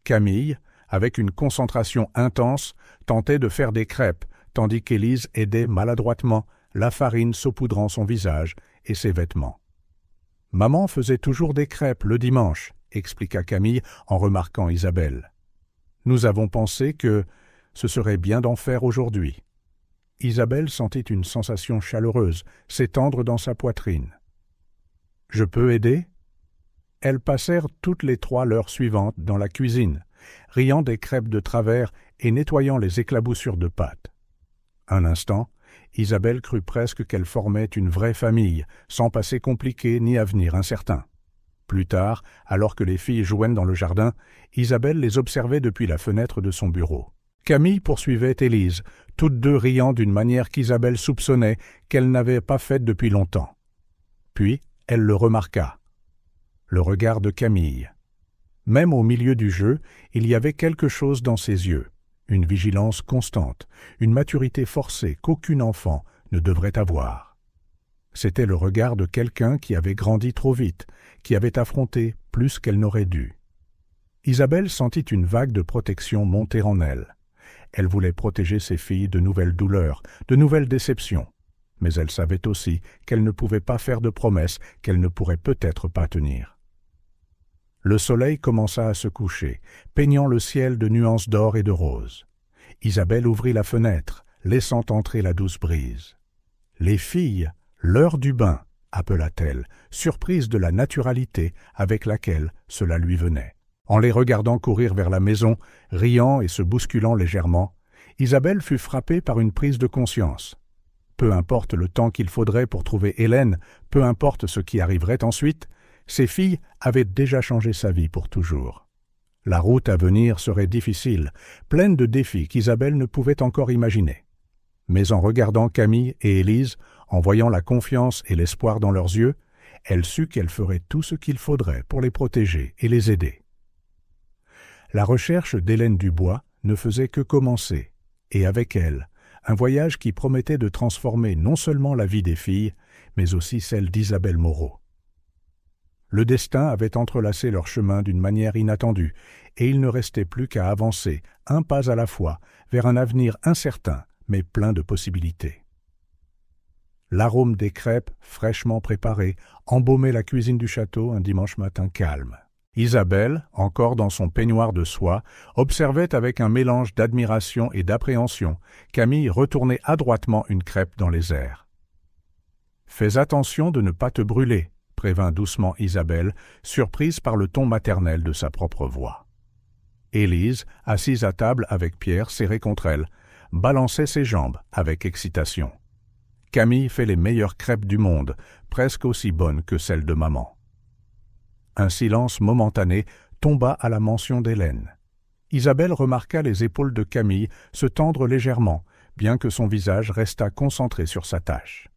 Camille, avec une concentration intense, tentait de faire des crêpes, tandis qu'Élise aidait maladroitement, la farine saupoudrant son visage et ses vêtements. « Maman faisait toujours des crêpes le dimanche, » expliqua Camille en remarquant Isabelle. « Nous avons pensé que ce serait bien d'en faire aujourd'hui. » Isabelle sentit une sensation chaleureuse s'étendre dans sa poitrine. « Je peux aider ?» Elles passèrent toutes les trois l'heure suivante dans la cuisine, riant des crêpes de travers et nettoyant les éclaboussures de pâte. Un instant, Isabelle crut presque qu'elle formait une vraie famille, sans passé compliqué ni avenir incertain. Plus tard, alors que les filles jouaient dans le jardin, Isabelle les observait depuis la fenêtre de son bureau. Camille poursuivait Élise, toutes deux riant d'une manière qu'Isabelle soupçonnait qu'elle n'avait pas faite depuis longtemps. Puis, elle le remarqua. Le regard de Camille. Même au milieu du jeu, il y avait quelque chose dans ses yeux, une vigilance constante, une maturité forcée qu'aucun enfant ne devrait avoir. C'était le regard de quelqu'un qui avait grandi trop vite, qui avait affronté plus qu'elle n'aurait dû. Isabelle sentit une vague de protection monter en elle. Elle voulait protéger ses filles de nouvelles douleurs, de nouvelles déceptions, mais elle savait aussi qu'elle ne pouvait pas faire de promesses qu'elle ne pourrait peut-être pas tenir. Le soleil commença à se coucher, peignant le ciel de nuances d'or et de rose. Isabelle ouvrit la fenêtre, laissant entrer la douce brise. « Les filles, l'heure du bain !» appela-t-elle, surprise de la naturalité avec laquelle cela lui venait. En les regardant courir vers la maison, riant et se bousculant légèrement, Isabelle fut frappée par une prise de conscience. Peu importe le temps qu'il faudrait pour trouver Hélène, peu importe ce qui arriverait ensuite, ses filles avaient déjà changé sa vie pour toujours. La route à venir serait difficile, pleine de défis qu'Isabelle ne pouvait encore imaginer. Mais en regardant Camille et Élise, en voyant la confiance et l'espoir dans leurs yeux, elle sut qu'elle ferait tout ce qu'il faudrait pour les protéger et les aider. La recherche d'Hélène Dubois ne faisait que commencer, et avec elle, un voyage qui promettait de transformer non seulement la vie des filles, mais aussi celle d'Isabelle Moreau. Le destin avait entrelacé leur chemin d'une manière inattendue, et il ne restait plus qu'à avancer, un pas à la fois, vers un avenir incertain, mais plein de possibilités. L'arôme des crêpes, fraîchement préparées, embaumait la cuisine du château un dimanche matin calme. Isabelle, encore dans son peignoir de soie, observait avec un mélange d'admiration et d'appréhension Camille retourner adroitement une crêpe dans les airs. « Fais attention de ne pas te brûler », prévint doucement Isabelle, surprise par le ton maternel de sa propre voix. Élise, assise à table avec Pierre serré contre elle, balançait ses jambes avec excitation. Camille fait les meilleures crêpes du monde, presque aussi bonnes que celles de maman. Un silence momentané tomba à la mention d'Hélène. Isabelle remarqua les épaules de Camille se tendre légèrement, bien que son visage restât concentré sur sa tâche.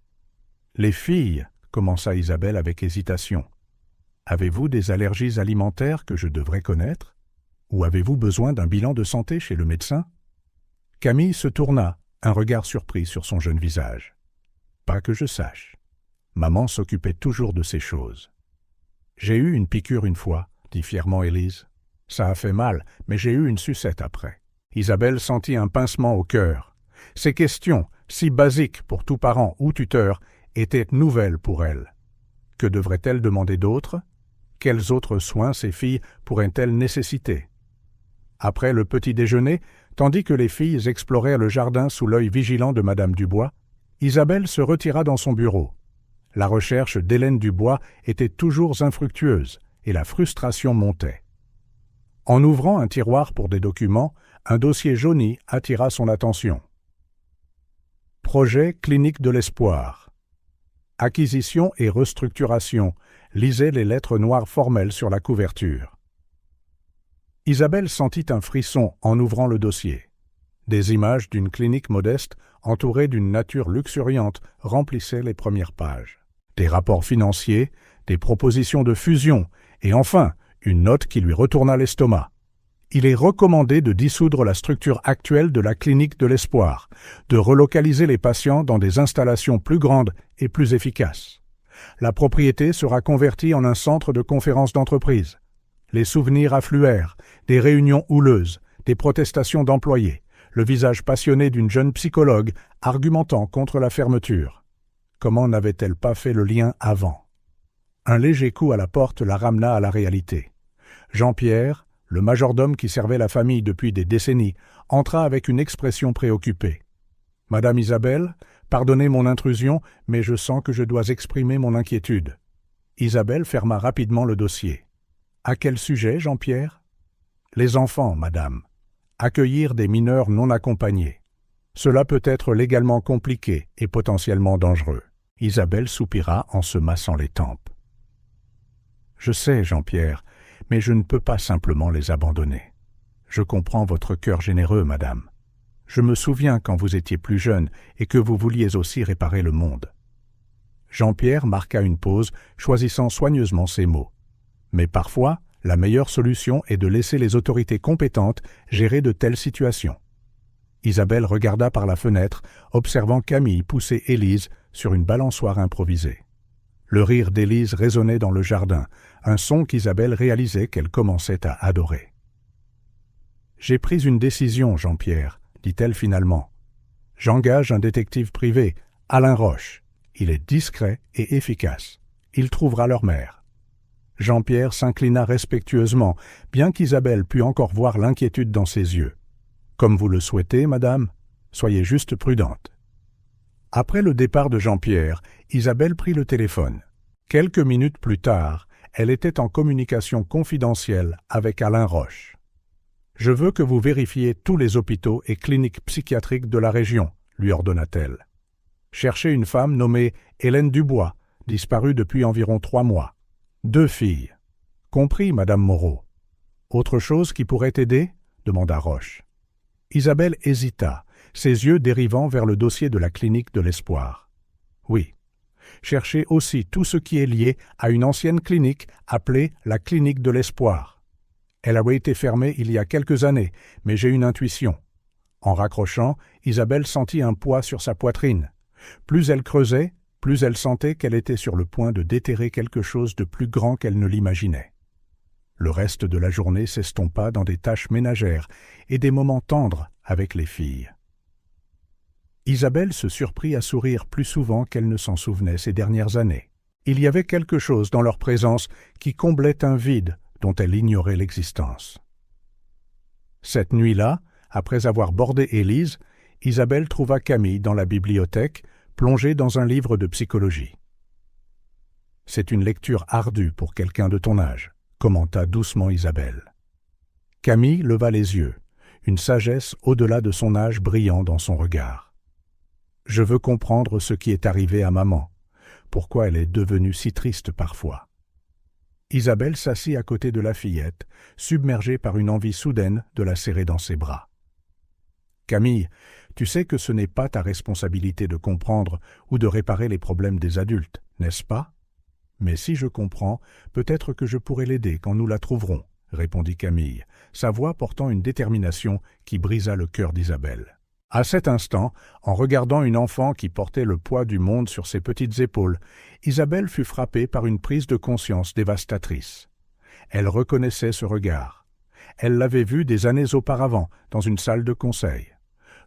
« Les filles, » commença Isabelle avec hésitation. « Avez-vous des allergies alimentaires que je devrais connaître? Ou avez-vous besoin d'un bilan de santé chez le médecin ?» Camille se tourna, un regard surpris sur son jeune visage. « Pas que je sache. Maman s'occupait toujours de ces choses. »« J'ai eu une piqûre une fois, » dit fièrement Élise. « Ça a fait mal, mais j'ai eu une sucette après. » Isabelle sentit un pincement au cœur. Ces questions, si basiques pour tout parent ou tuteur, était nouvelle pour elle. Que devrait-elle demander d'autre? Quels autres soins ces filles pourraient-elles nécessiter? Après le petit déjeuner, tandis que les filles exploraient le jardin sous l'œil vigilant de Madame Dubois, Isabelle se retira dans son bureau. La recherche d'Hélène Dubois était toujours infructueuse et la frustration montait. En ouvrant un tiroir pour des documents, un dossier jauni attira son attention. Projet clinique de l'espoir. Acquisition et restructuration. Lisez les lettres noires formelles sur la couverture. Isabelle sentit un frisson en ouvrant le dossier. Des images d'une clinique modeste, entourée d'une nature luxuriante, remplissaient les premières pages. Des rapports financiers, des propositions de fusion, et enfin, une note qui lui retourna l'estomac. Il est recommandé de dissoudre la structure actuelle de la clinique de l'Espoir, de relocaliser les patients dans des installations plus grandes et plus efficaces. La propriété sera convertie en un centre de conférences d'entreprise. Les souvenirs affluèrent, des réunions houleuses, des protestations d'employés, le visage passionné d'une jeune psychologue argumentant contre la fermeture. Comment n'avait-elle pas fait le lien avant? Un léger coup à la porte la ramena à la réalité. Jean-Pierre, le majordome qui servait la famille depuis des décennies, entra avec une expression préoccupée. « Madame Isabelle, pardonnez mon intrusion, mais je sens que je dois exprimer mon inquiétude. » Isabelle ferma rapidement le dossier. « À quel sujet, Jean-Pierre ?»« Les enfants, madame. Accueillir des mineurs non accompagnés. Cela peut être légalement compliqué et potentiellement dangereux. » Isabelle soupira en se massant les tempes. « Je sais, Jean-Pierre, mais je ne peux pas simplement les abandonner. Je comprends votre cœur généreux, madame. Je me souviens quand vous étiez plus jeune et que vous vouliez aussi réparer le monde. » Jean-Pierre marqua une pause, choisissant soigneusement ses mots. Mais parfois, la meilleure solution est de laisser les autorités compétentes gérer de telles situations. Isabelle regarda par la fenêtre, observant Camille pousser Élise sur une balançoire improvisée. Le rire d'Élise résonnait dans le jardin, un son qu'Isabelle réalisait qu'elle commençait à adorer. « J'ai pris une décision, Jean-Pierre, dit-elle finalement. J'engage un détective privé, Alain Roche. Il est discret et efficace. Il trouvera leur mère. » Jean-Pierre s'inclina respectueusement, bien qu'Isabelle pût encore voir l'inquiétude dans ses yeux. « Comme vous le souhaitez, madame, soyez juste prudente. » Après le départ de Jean-Pierre, Isabelle prit le téléphone. Quelques minutes plus tard, elle était en communication confidentielle avec Alain Roche. « Je veux que vous vérifiez tous les hôpitaux et cliniques psychiatriques de la région, » lui ordonna-t-elle. « Cherchez une femme nommée Hélène Dubois, disparue depuis environ 3 mois. 2 filles. Compris, madame Moreau. Autre chose qui pourrait aider ? Demanda Roche. Isabelle hésita, ses yeux dérivant vers le dossier de la clinique de l'Espoir. Oui. Cherchez aussi tout ce qui est lié à une ancienne clinique appelée la clinique de l'Espoir. Elle avait été fermée il y a quelques années, mais j'ai une intuition. En raccrochant, Isabelle sentit un poids sur sa poitrine. Plus elle creusait, plus elle sentait qu'elle était sur le point de déterrer quelque chose de plus grand qu'elle ne l'imaginait. Le reste de la journée s'estompa dans des tâches ménagères et des moments tendres avec les filles. Isabelle se surprit à sourire plus souvent qu'elle ne s'en souvenait ces dernières années. Il y avait quelque chose dans leur présence qui comblait un vide dont elle ignorait l'existence. Cette nuit-là, après avoir bordé Élise, Isabelle trouva Camille dans la bibliothèque, plongée dans un livre de psychologie. « C'est une lecture ardue pour quelqu'un de ton âge », commenta doucement Isabelle. Camille leva les yeux, une sagesse au-delà de son âge brillant dans son regard. « Je veux comprendre ce qui est arrivé à maman, pourquoi elle est devenue si triste parfois. » Isabelle s'assit à côté de la fillette, submergée par une envie soudaine de la serrer dans ses bras. « Camille, tu sais que ce n'est pas ta responsabilité de comprendre ou de réparer les problèmes des adultes, n'est-ce pas ? Mais si je comprends, peut-être que je pourrai l'aider quand nous la trouverons, » répondit Camille, sa voix portant une détermination qui brisa le cœur d'Isabelle. À cet instant, en regardant une enfant qui portait le poids du monde sur ses petites épaules, Isabelle fut frappée par une prise de conscience dévastatrice. Elle reconnaissait ce regard. Elle l'avait vu des années auparavant dans une salle de conseil.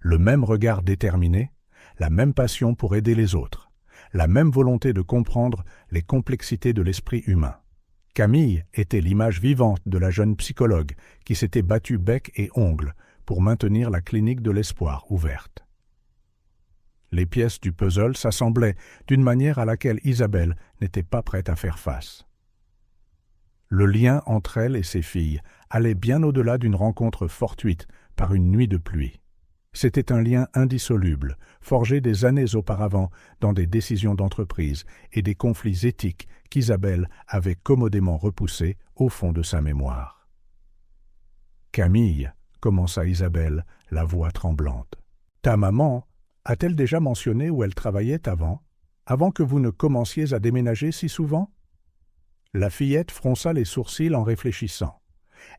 Le même regard déterminé, la même passion pour aider les autres, la même volonté de comprendre les complexités de l'esprit humain. Camille était l'image vivante de la jeune psychologue qui s'était battue bec et ongles pour maintenir la clinique de l'Espoir ouverte. Les pièces du puzzle s'assemblaient d'une manière à laquelle Isabelle n'était pas prête à faire face. Le lien entre elle et ses filles allait bien au-delà d'une rencontre fortuite par une nuit de pluie. C'était un lien indissoluble, forgé des années auparavant dans des décisions d'entreprise et des conflits éthiques qu'Isabelle avait commodément repoussés au fond de sa mémoire. « Camille, commença Isabelle, la voix tremblante. Ta maman a-t-elle déjà mentionné où elle travaillait avant que vous ne commenciez à déménager si souvent ?» La fillette fronça les sourcils en réfléchissant.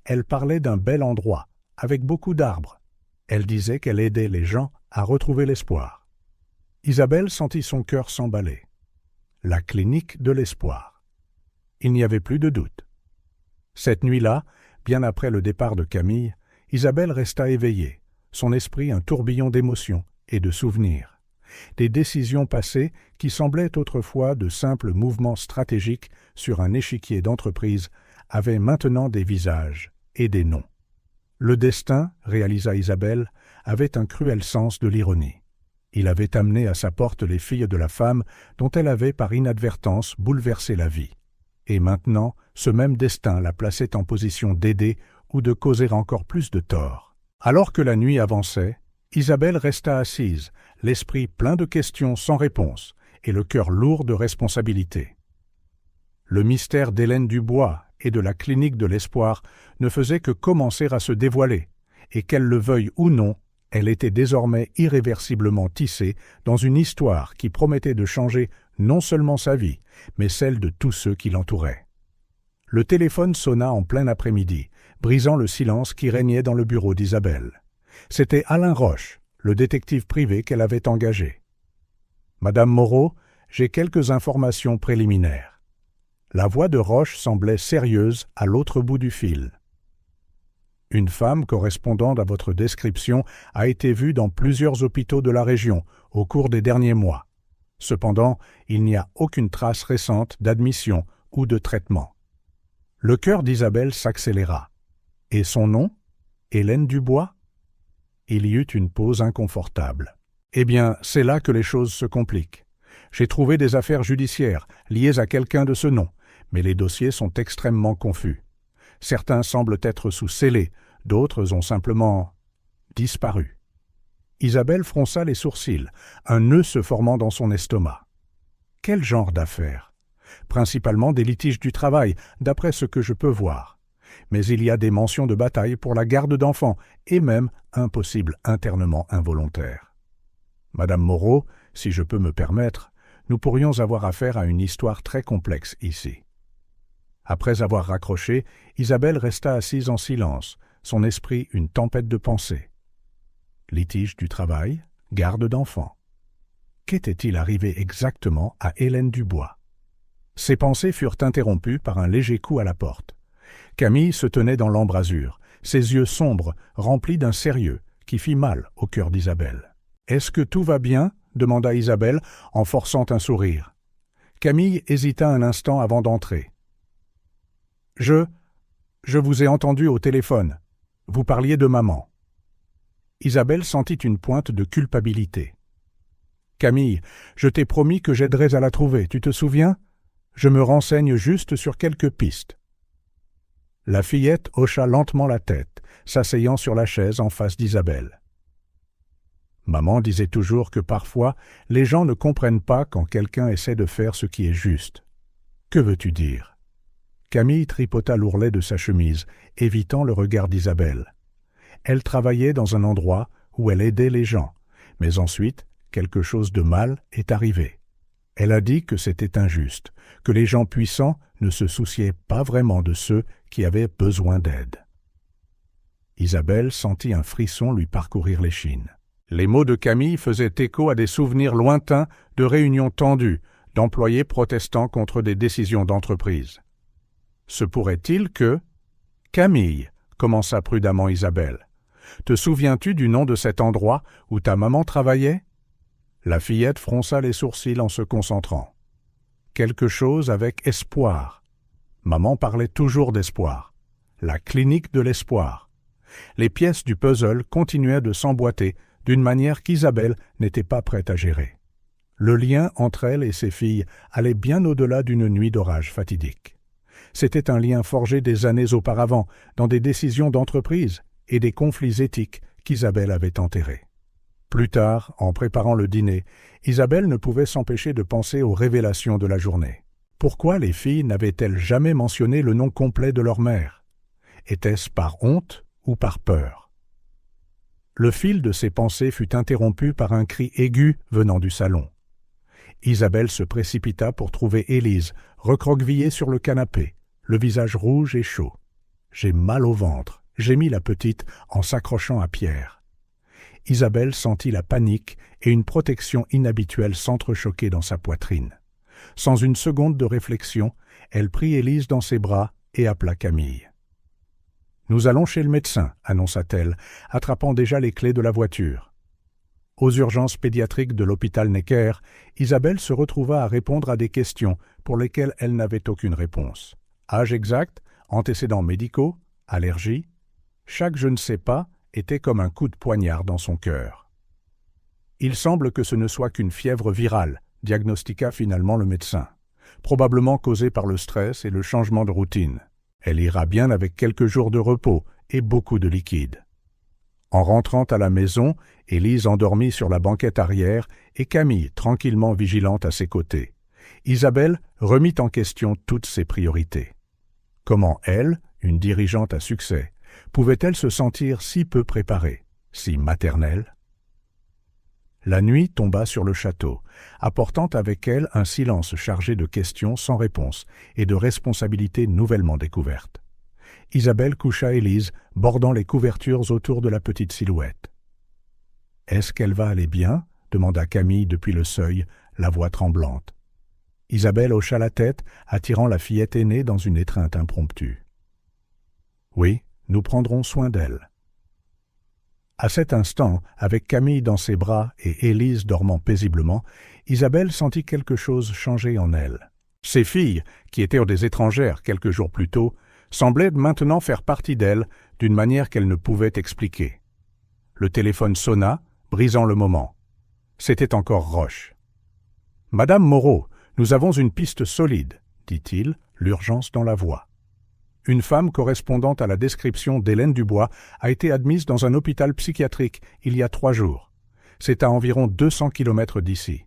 Elle parlait d'un bel endroit, avec beaucoup d'arbres. Elle disait qu'elle aidait les gens à retrouver l'espoir. Isabelle sentit son cœur s'emballer. La clinique de l'espoir. Il n'y avait plus de doute. Cette nuit-là, bien après le départ de Camille, Isabelle resta éveillée, son esprit un tourbillon d'émotions et de souvenirs. Des décisions passées qui semblaient autrefois de simples mouvements stratégiques sur un échiquier d'entreprise avaient maintenant des visages et des noms. Le destin, réalisa Isabelle, avait un cruel sens de l'ironie. Il avait amené à sa porte les filles de la femme dont elle avait par inadvertance bouleversé la vie. Et maintenant, ce même destin la plaçait en position d'aider ou de causer encore plus de tort. Alors que la nuit avançait, Isabelle resta assise, l'esprit plein de questions sans réponse et le cœur lourd de responsabilités. Le mystère d'Hélène Dubois et de la clinique de l'espoir ne faisait que commencer à se dévoiler, et qu'elle le veuille ou non, elle était désormais irréversiblement tissée dans une histoire qui promettait de changer non seulement sa vie, mais celle de tous ceux qui l'entouraient. Le téléphone sonna en plein après-midi, brisant le silence qui régnait dans le bureau d'Isabelle. C'était Alain Roche, le détective privé qu'elle avait engagé. « Madame Moreau, j'ai quelques informations préliminaires. » La voix de Roche semblait sérieuse à l'autre bout du fil. « Une femme correspondant à votre description a été vue dans plusieurs hôpitaux de la région au cours des derniers mois. Cependant, il n'y a aucune trace récente d'admission ou de traitement. » Le cœur d'Isabelle s'accéléra. « Et son nom? Hélène Dubois ?» Il y eut une pause inconfortable. « Eh bien, c'est là que les choses se compliquent. J'ai trouvé des affaires judiciaires liées à quelqu'un de ce nom, mais les dossiers sont extrêmement confus. Certains semblent être sous scellés, d'autres ont simplement disparu. » Isabelle fronça les sourcils, un nœud se formant dans son estomac. Quel genre d'affaires? Principalement des litiges du travail, d'après ce que je peux voir. Mais il y a des mentions de bataille pour la garde d'enfants et même un possible internement involontaire. Madame Moreau, si je peux me permettre, nous pourrions avoir affaire à une histoire très complexe ici. Après avoir raccroché, Isabelle resta assise en silence, son esprit une tempête de pensées. Litige du travail, garde d'enfants. Qu'était-il arrivé exactement à Hélène Dubois? Ses pensées furent interrompues par un léger coup à la porte. Camille se tenait dans l'embrasure, ses yeux sombres, remplis d'un sérieux, qui fit mal au cœur d'Isabelle. « Est-ce que tout va bien ?» demanda Isabelle, en forçant un sourire. Camille hésita un instant avant d'entrer. « Je vous ai entendu au téléphone. Vous parliez de maman. » Isabelle sentit une pointe de culpabilité. « Camille, je t'ai promis que j'aiderais à la trouver, tu te souviens? Je me renseigne juste sur quelques pistes. » La fillette hocha lentement la tête, s'asseyant sur la chaise en face d'Isabelle. Maman disait toujours que parfois, les gens ne comprennent pas quand quelqu'un essaie de faire ce qui est juste. Que veux-tu dire? Camille tripota l'ourlet de sa chemise, évitant le regard d'Isabelle. Elle travaillait dans un endroit où elle aidait les gens, mais ensuite, quelque chose de mal est arrivé. Elle a dit que c'était injuste, que les gens puissants ne se souciaient pas vraiment de ceux qui avaient besoin d'aide. Isabelle sentit un frisson lui parcourir l'échine. Les mots de Camille faisaient écho à des souvenirs lointains de réunions tendues, d'employés protestant contre des décisions d'entreprise. Se pourrait-il que... « Camille, commença prudemment Isabelle, te souviens-tu du nom de cet endroit où ta maman travaillait? » La fillette fronça les sourcils en se concentrant. Quelque chose avec espoir. Maman parlait toujours d'espoir. La clinique de l'espoir. Les pièces du puzzle continuaient de s'emboîter d'une manière qu'Isabelle n'était pas prête à gérer. Le lien entre elle et ses filles allait bien au-delà d'une nuit d'orage fatidique. C'était un lien forgé des années auparavant dans des décisions d'entreprise et des conflits éthiques qu'Isabelle avait enterrés. Plus tard, en préparant le dîner, Isabelle ne pouvait s'empêcher de penser aux révélations de la journée. Pourquoi les filles n'avaient-elles jamais mentionné le nom complet de leur mère? Était-ce par honte ou par peur? Le fil de ses pensées fut interrompu par un cri aigu venant du salon. Isabelle se précipita pour trouver Élise, recroquevillée sur le canapé, le visage rouge et chaud. « J'ai mal au ventre », gémit la petite en s'accrochant à Pierre. Isabelle sentit la panique et une protection inhabituelle s'entrechoquer dans sa poitrine. Sans une seconde de réflexion, elle prit Élise dans ses bras et appela Camille. « Nous allons chez le médecin », annonça-t-elle, attrapant déjà les clés de la voiture. Aux urgences pédiatriques de l'hôpital Necker, Isabelle se retrouva à répondre à des questions pour lesquelles elle n'avait aucune réponse. Âge exact, antécédents médicaux, allergies. Chaque je ne sais pas était comme un coup de poignard dans son cœur. « Il semble que ce ne soit qu'une fièvre virale », diagnostiqua finalement le médecin, probablement causée par le stress et le changement de routine. Elle ira bien avec quelques jours de repos et beaucoup de liquide. En rentrant à la maison, Élise endormit sur la banquette arrière et Camille tranquillement vigilante à ses côtés. Isabelle remit en question toutes ses priorités. Comment elle, une dirigeante à succès, pouvait-elle se sentir si peu préparée, si maternelle? La nuit tomba sur le château, apportant avec elle un silence chargé de questions sans réponse et de responsabilités nouvellement découvertes. Isabelle coucha Élise, bordant les couvertures autour de la petite silhouette. « Est-ce qu'elle va aller bien ?» demanda Camille depuis le seuil, la voix tremblante. Isabelle hocha la tête, attirant la fillette aînée dans une étreinte impromptue. « Oui, nous prendrons soin d'elle. » À cet instant, avec Camille dans ses bras et Élise dormant paisiblement, Isabelle sentit quelque chose changer en elle. Ses filles, qui étaient des étrangères quelques jours plus tôt, semblaient maintenant faire partie d'elle d'une manière qu'elle ne pouvait expliquer. Le téléphone sonna, brisant le moment. C'était encore Roche. « Madame Moreau, nous avons une piste solide, » dit-il, l'urgence dans la voix. Une femme correspondant à la description d'Hélène Dubois a été admise dans un hôpital psychiatrique il y a 3 jours. C'est à environ 200 kilomètres d'ici.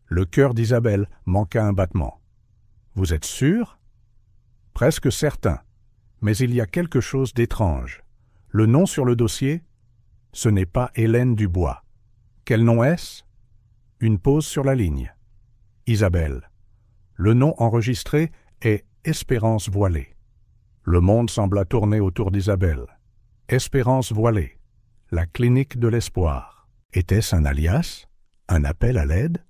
Le cœur d'Isabelle manqua un battement. « Vous êtes sûr ?» « Presque certain. Mais il y a quelque chose d'étrange. Le nom sur le dossier ? Ce n'est pas Hélène Dubois. Quel nom est-ce ? Une pause sur la ligne. Isabelle. Le nom enregistré est Espérance Voilée. Le monde sembla tourner autour d'Isabelle. Espérance Voilée. La clinique de l'espoir. Était-ce un alias ? Un appel à l'aide ?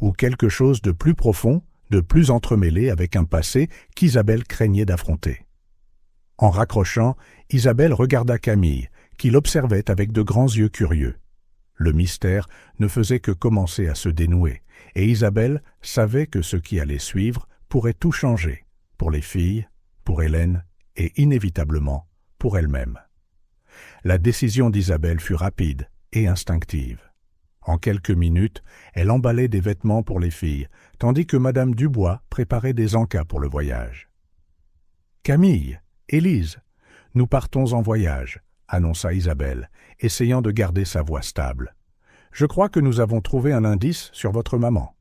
Ou quelque chose de plus profond, de plus entremêlé avec un passé qu'Isabelle craignait d'affronter. En raccrochant, Isabelle regarda Camille, qui l'observait avec de grands yeux curieux. Le mystère ne faisait que commencer à se dénouer, et Isabelle savait que ce qui allait suivre pourrait tout changer, pour les filles, pour Hélène et inévitablement pour elle-même. La décision d'Isabelle fut rapide et instinctive. En quelques minutes, elle emballait des vêtements pour les filles, tandis que Madame Dubois préparait des encas pour le voyage. « Camille, Élise, nous partons en voyage, » annonça Isabelle, essayant de garder sa voix stable. « Je crois que nous avons trouvé un indice sur votre maman. »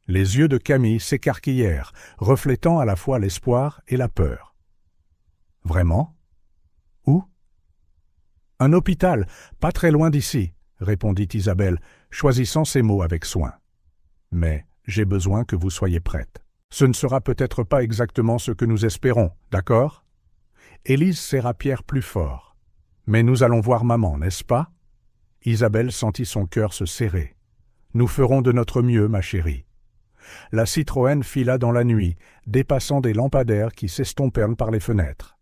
Les yeux de Camille s'écarquillèrent, reflétant à la fois l'espoir et la peur. « Vraiment ? Où ? » « Un hôpital, pas très loin d'ici, » répondit Isabelle, choisissant ses mots avec soin. « Mais j'ai besoin que vous soyez prête. Ce ne sera peut-être pas exactement ce que nous espérons, d'accord ?» Élise serra Pierre plus fort. « Mais nous allons voir maman, n'est-ce pas ?» Isabelle sentit son cœur se serrer. « Nous ferons de notre mieux, ma chérie. » La Citroën fila dans la nuit, dépassant des lampadaires qui s'estompèrent par les fenêtres.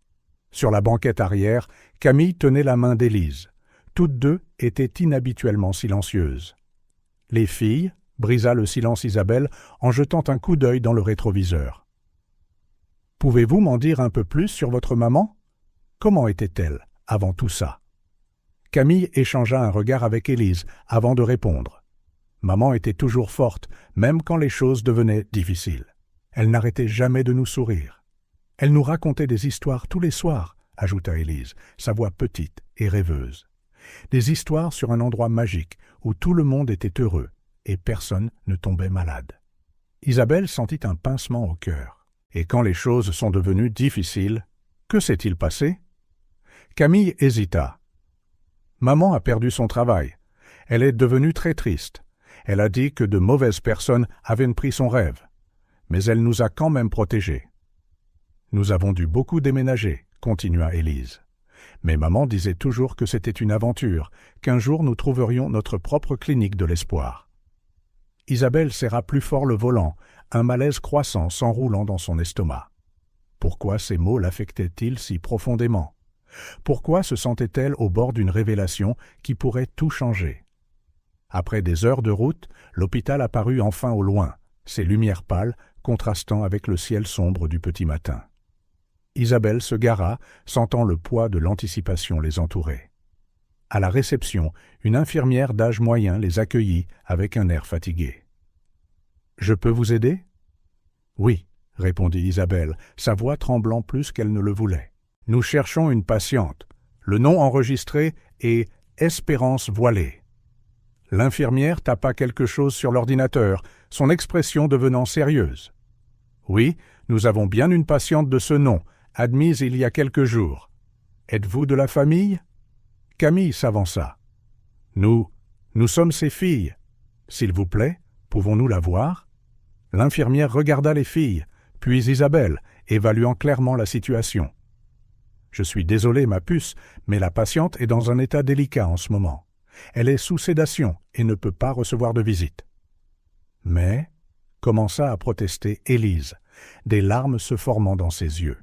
Sur la banquette arrière, Camille tenait la main d'Élise. Toutes deux étaient inhabituellement silencieuses. « Les filles » brisa le silence Isabelle en jetant un coup d'œil dans le rétroviseur. « Pouvez-vous m'en dire un peu plus sur votre maman ? Comment était-elle avant tout ça ?» Camille échangea un regard avec Élise avant de répondre. Maman était toujours forte, même quand les choses devenaient difficiles. Elle n'arrêtait jamais de nous sourire. Elle nous racontait des histoires tous les soirs, ajouta Élise, sa voix petite et rêveuse. Des histoires sur un endroit magique où tout le monde était heureux et personne ne tombait malade. Isabelle sentit un pincement au cœur. Et quand les choses sont devenues difficiles, que s'est-il passé? Camille hésita. Maman a perdu son travail. Elle est devenue très triste. Elle a dit que de mauvaises personnes avaient pris son rêve. Mais elle nous a quand même protégés. Nous avons dû beaucoup déménager, continua Élise. Mais maman disait toujours que c'était une aventure, qu'un jour nous trouverions notre propre clinique de l'espoir. Isabelle serra plus fort le volant, un malaise croissant s'enroulant dans son estomac. Pourquoi ces mots l'affectaient-ils si profondément? Pourquoi se sentait-elle au bord d'une révélation qui pourrait tout changer? Après des heures de route, l'hôpital apparut enfin au loin, ses lumières pâles contrastant avec le ciel sombre du petit matin. Isabelle se gara, sentant le poids de l'anticipation les entourer. À la réception, une infirmière d'âge moyen les accueillit avec un air fatigué. « Je peux vous aider ?»« Oui, » répondit Isabelle, sa voix tremblant plus qu'elle ne le voulait. « Nous cherchons une patiente. Le nom enregistré est Espérance Voilée. » L'infirmière tapa quelque chose sur l'ordinateur, son expression devenant sérieuse. « Oui, nous avons bien une patiente de ce nom, admise il y a quelques jours. Êtes-vous de la famille ?» Camille s'avança. « Nous sommes ses filles. S'il vous plaît, pouvons-nous la voir ?» L'infirmière regarda les filles, puis Isabelle, évaluant clairement la situation. « Je suis désolé, ma puce, mais la patiente est dans un état délicat en ce moment. Elle est sous sédation et ne peut pas recevoir de visite. » Mais, commença à protester Élise, des larmes se formant dans ses yeux.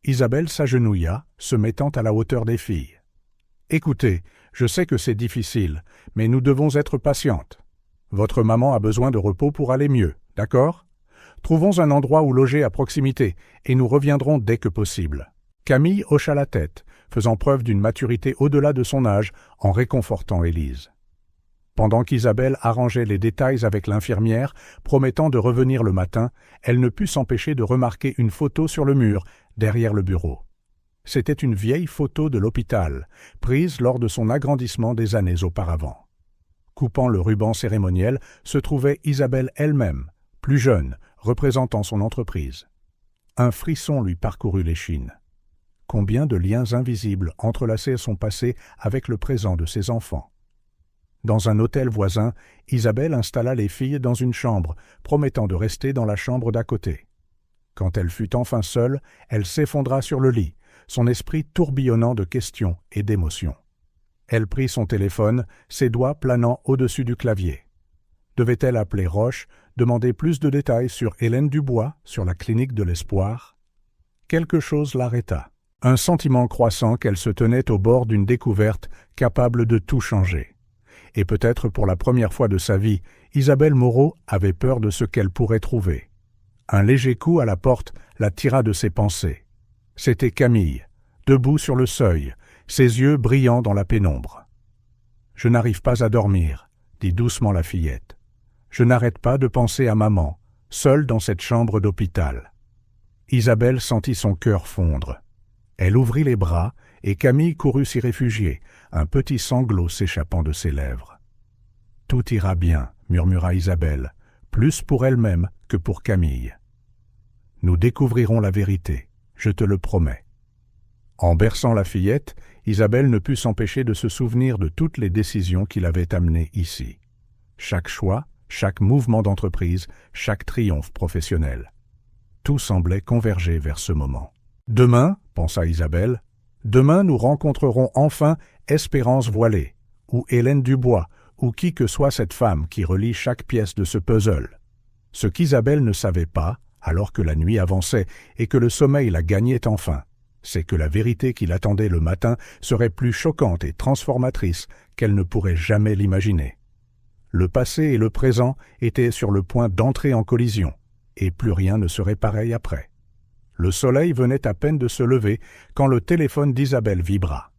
Isabelle s'agenouilla, se mettant à la hauteur des filles. « Écoutez, je sais que c'est difficile, mais nous devons être patientes. Votre maman a besoin de repos pour aller mieux, d'accord? Trouvons un endroit où loger à proximité, et nous reviendrons dès que possible. » Camille hocha la tête, faisant preuve d'une maturité au-delà de son âge, en réconfortant Élise. Pendant qu'Isabelle arrangeait les détails avec l'infirmière, promettant de revenir le matin, elle ne put s'empêcher de remarquer une photo sur le mur, derrière le bureau. C'était une vieille photo de l'hôpital, prise lors de son agrandissement des années auparavant. Coupant le ruban cérémoniel se trouvait Isabelle elle-même, plus jeune, représentant son entreprise. Un frisson lui parcourut l'échine. Combien de liens invisibles entrelaçaient son passé avec le présent de ses enfants. Dans un hôtel voisin, Isabelle installa les filles dans une chambre, promettant de rester dans la chambre d'à côté. Quand elle fut enfin seule, elle s'effondra sur le lit, son esprit tourbillonnant de questions et d'émotions. Elle prit son téléphone, ses doigts planant au-dessus du clavier. Devait-elle appeler Roche, demander plus de détails sur Hélène Dubois, sur la clinique de l'Espoir? Quelque chose l'arrêta. Un sentiment croissant qu'elle se tenait au bord d'une découverte capable de tout changer. Et peut-être pour la première fois de sa vie, Isabelle Moreau avait peur de ce qu'elle pourrait trouver. Un léger coup à la porte la tira de ses pensées. C'était Camille, debout sur le seuil, ses yeux brillant dans la pénombre. « Je n'arrive pas à dormir », dit doucement la fillette. « Je n'arrête pas de penser à maman, seule dans cette chambre d'hôpital. » Isabelle sentit son cœur fondre. Elle ouvrit les bras et Camille courut s'y réfugier, un petit sanglot s'échappant de ses lèvres. « Tout ira bien, » murmura Isabelle, plus pour elle-même que pour Camille. « Nous découvrirons la vérité, je te le promets. » En berçant la fillette, Isabelle ne put s'empêcher de se souvenir de toutes les décisions qui l'avaient amenée ici. Chaque choix, chaque mouvement d'entreprise, chaque triomphe professionnel. Tout semblait converger vers ce moment. « Demain, » pensa Isabelle, « demain nous rencontrerons enfin Espérance Voilée, ou Hélène Dubois, ou qui que soit cette femme qui relie chaque pièce de ce puzzle. » Ce qu'Isabelle ne savait pas, alors que la nuit avançait et que le sommeil la gagnait enfin, c'est que la vérité qui l'attendait le matin serait plus choquante et transformatrice qu'elle ne pourrait jamais l'imaginer. Le passé et le présent étaient sur le point d'entrer en collision, et plus rien ne serait pareil après. Le soleil venait à peine de se lever quand le téléphone d'Isabelle vibra.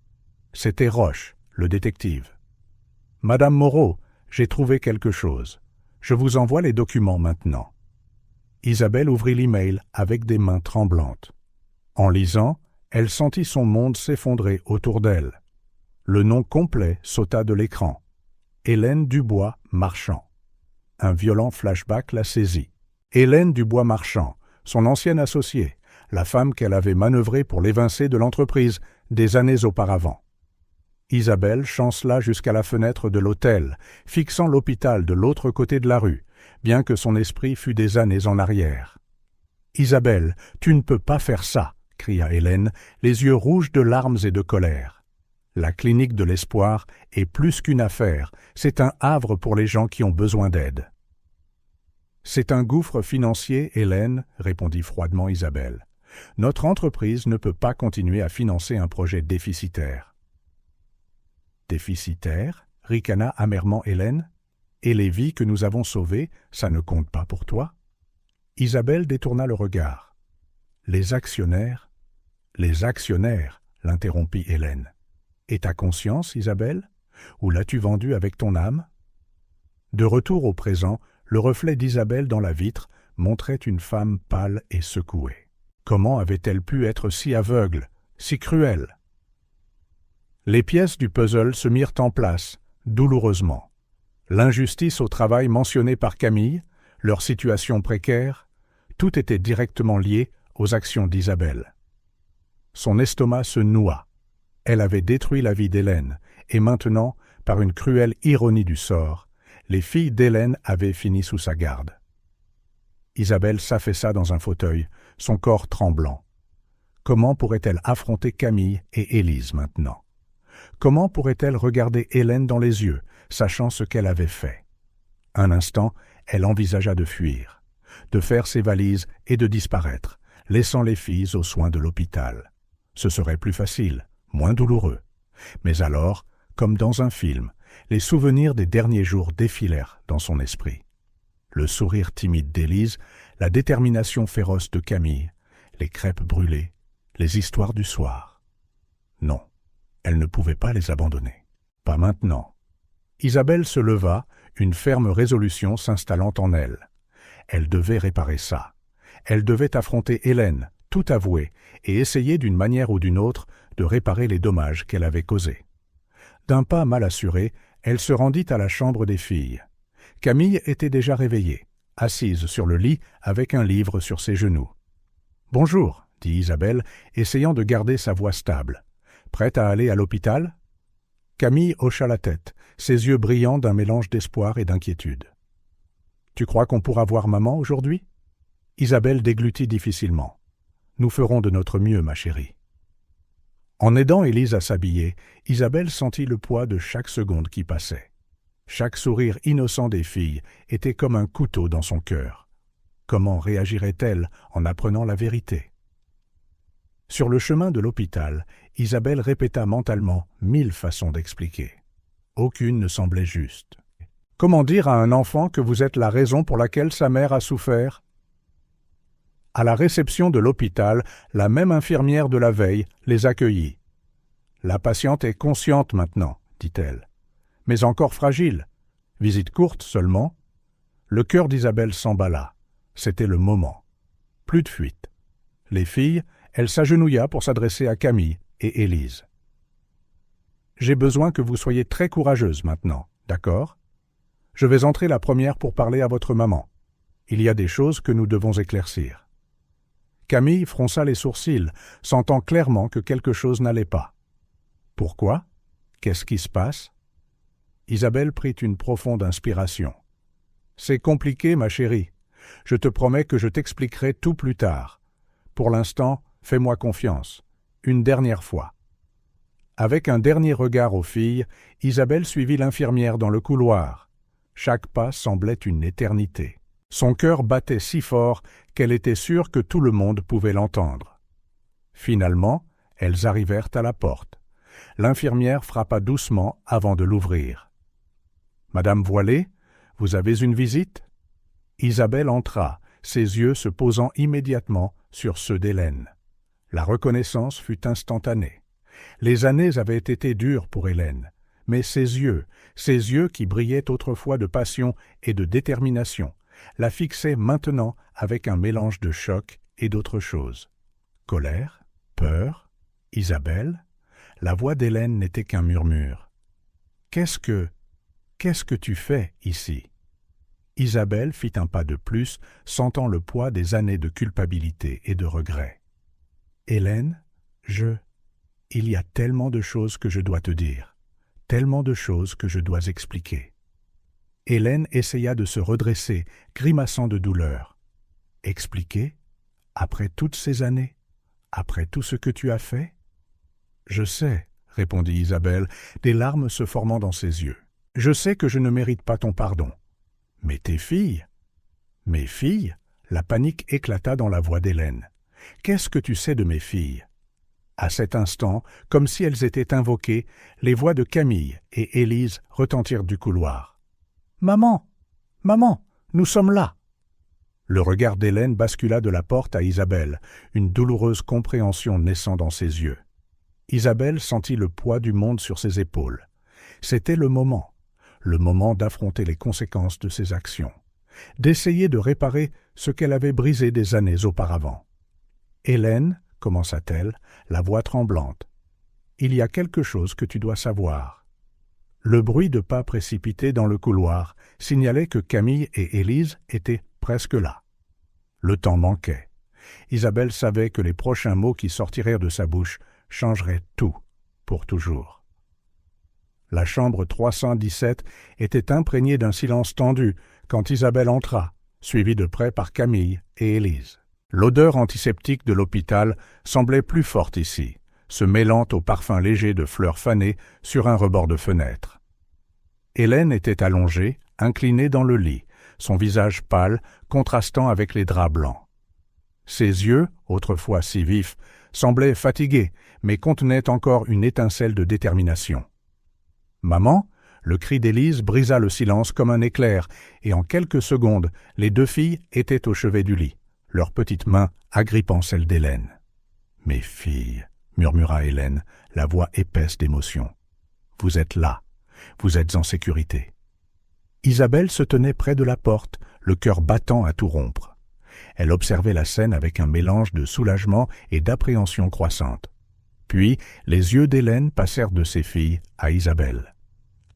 C'était Roche, le détective. « Madame Moreau, j'ai trouvé quelque chose. Je vous envoie les documents maintenant. » Isabelle ouvrit l'email avec des mains tremblantes. En lisant, elle sentit son monde s'effondrer autour d'elle. Le nom complet sauta de l'écran. Hélène Dubois-Marchand. Un violent flashback la saisit. Hélène Dubois-Marchand, son ancienne associée, la femme qu'elle avait manœuvrée pour l'évincer de l'entreprise des années auparavant. Isabelle chancela jusqu'à la fenêtre de l'hôtel, fixant l'hôpital de l'autre côté de la rue, bien que son esprit fût des années en arrière. « Isabelle, tu ne peux pas faire ça !» cria Hélène, les yeux rouges de larmes et de colère. La clinique de l'espoir est plus qu'une affaire, c'est un havre pour les gens qui ont besoin d'aide. « C'est un gouffre financier, Hélène, répondit froidement Isabelle. Notre entreprise ne peut pas continuer à financer un projet déficitaire. Déficitaire, ricana amèrement Hélène. Et les vies que nous avons sauvées, ça ne compte pas pour toi? Isabelle détourna le regard. Les actionnaires, l'interrompit Hélène. Et ta conscience, Isabelle? Ou l'as-tu vendue avec ton âme? De retour au présent, le reflet d'Isabelle dans la vitre montrait une femme pâle et secouée. Comment avait-elle pu être si aveugle, si cruelle? Les pièces du puzzle se mirent en place, douloureusement. L'injustice au travail mentionnée par Camille, leur situation précaire, tout était directement lié aux actions d'Isabelle. Son estomac se noua. Elle avait détruit la vie d'Hélène, et maintenant, par une cruelle ironie du sort, les filles d'Hélène avaient fini sous sa garde. Isabelle s'affaissa dans un fauteuil, son corps tremblant. Comment pourrait-elle affronter Camille et Élise maintenant? Comment pourrait-elle regarder Hélène dans les yeux, sachant ce qu'elle avait fait? Un instant, elle envisagea de fuir, de faire ses valises et de disparaître, laissant les filles aux soins de l'hôpital. Ce serait plus facile, moins douloureux. Mais alors, comme dans un film, les souvenirs des derniers jours défilèrent dans son esprit. Le sourire timide d'Élise, la détermination féroce de Camille, les crêpes brûlées, les histoires du soir. Non, elle ne pouvait pas les abandonner. Pas maintenant. Isabelle se leva, une ferme résolution s'installant en elle. Elle devait réparer ça. Elle devait affronter Hélène, tout avouer, et essayer d'une manière ou d'une autre de réparer les dommages qu'elle avait causés. D'un pas mal assuré, elle se rendit à la chambre des filles. Camille était déjà réveillée, assise sur le lit avec un livre sur ses genoux. « Bonjour », dit Isabelle, essayant de garder sa voix stable. « Prête à aller à l'hôpital » Camille hocha la tête, ses yeux brillants d'un mélange d'espoir et d'inquiétude. « Tu crois qu'on pourra voir maman aujourd'hui » Isabelle déglutit difficilement. « Nous ferons de notre mieux, ma chérie. » En aidant Élise à s'habiller, Isabelle sentit le poids de chaque seconde qui passait. Chaque sourire innocent des filles était comme un couteau dans son cœur. Comment réagirait-elle en apprenant la vérité? Sur le chemin de l'hôpital, Isabelle répéta mentalement 1000 façons d'expliquer. Aucune ne semblait juste. Comment dire à un enfant que vous êtes la raison pour laquelle sa mère a souffert? À la réception de l'hôpital, la même infirmière de la veille les accueillit. « La patiente est consciente maintenant, dit-elle, mais encore fragile. Visite courte seulement. » Le cœur d'Isabelle s'emballa. C'était le moment. Plus de fuite. Les filles, elle s'agenouilla pour s'adresser à Camille et Élise. « J'ai besoin que vous soyez très courageuse maintenant, d'accord? Je vais entrer la première pour parler à votre maman. Il y a des choses que nous devons éclaircir. » Camille fronça les sourcils, sentant clairement que quelque chose n'allait pas. « Pourquoi? Qu'est-ce qui se passe ?» Isabelle prit une profonde inspiration. « C'est compliqué, ma chérie. Je te promets que je t'expliquerai tout plus tard. Pour l'instant, fais-moi confiance. Une dernière fois. » Avec un dernier regard aux filles, Isabelle suivit l'infirmière dans le couloir. Chaque pas semblait une éternité. Son cœur battait si fort qu'elle était sûre que tout le monde pouvait l'entendre. Finalement, elles arrivèrent à la porte. L'infirmière frappa doucement avant de l'ouvrir. « Madame Voilée, vous avez une visite ?» Isabelle entra, ses yeux se posant immédiatement sur ceux d'Hélène. La reconnaissance fut instantanée. Les années avaient été dures pour Hélène, mais ses yeux qui brillaient autrefois de passion et de détermination, la fixaient maintenant avec un mélange de choc et d'autre chose. Colère, peur, Isabelle, la voix d'Hélène n'était qu'un murmure. « Qu'est-ce que tu fais ici ?» Isabelle fit un pas de plus, sentant le poids des années de culpabilité et de regret. « Hélène, il y a tellement de choses que je dois te dire, tellement de choses que je dois expliquer. » Hélène essaya de se redresser, grimaçant de douleur. « Expliquer ? Après toutes ces années ? Après tout ce que tu as fait ? » « Je sais, » répondit Isabelle, des larmes se formant dans ses yeux. « Je sais que je ne mérite pas ton pardon. Mais tes filles ?» « Mes filles ?» La panique éclata dans la voix d'Hélène. « Qu'est-ce que tu sais de mes filles ?» À cet instant, comme si elles étaient invoquées, les voix de Camille et Élise retentirent du couloir. « Maman ! Maman ! Nous sommes là !» Le regard d'Hélène bascula de la porte à Isabelle, une douloureuse compréhension naissant dans ses yeux. Isabelle sentit le poids du monde sur ses épaules. C'était le moment d'affronter les conséquences de ses actions, d'essayer de réparer ce qu'elle avait brisé des années auparavant. « Hélène, » commença-t-elle, la voix tremblante, « il y a quelque chose que tu dois savoir. » Le bruit de pas précipités dans le couloir signalait que Camille et Élise étaient presque là. Le temps manquait. Isabelle savait que les prochains mots qui sortiraient de sa bouche changeraient tout, pour toujours. La chambre 317 était imprégnée d'un silence tendu quand Isabelle entra, suivie de près par Camille et Élise. L'odeur antiseptique de l'hôpital semblait plus forte ici, se mêlant au parfum léger de fleurs fanées sur un rebord de fenêtre. Hélène était allongée, inclinée dans le lit, son visage pâle contrastant avec les draps blancs. Ses yeux, autrefois si vifs, semblaient fatigués, mais contenaient encore une étincelle de détermination. « Maman !» Le cri d'Élise brisa le silence comme un éclair, et en quelques secondes, les deux filles étaient au chevet du lit, leurs petites mains agrippant celles d'Hélène. « Mes filles !» murmura Hélène, la voix épaisse d'émotion. « Vous êtes là, vous êtes en sécurité. » Isabelle se tenait près de la porte, le cœur battant à tout rompre. Elle observait la scène avec un mélange de soulagement et d'appréhension croissante. Puis, les yeux d'Hélène passèrent de ses filles à Isabelle.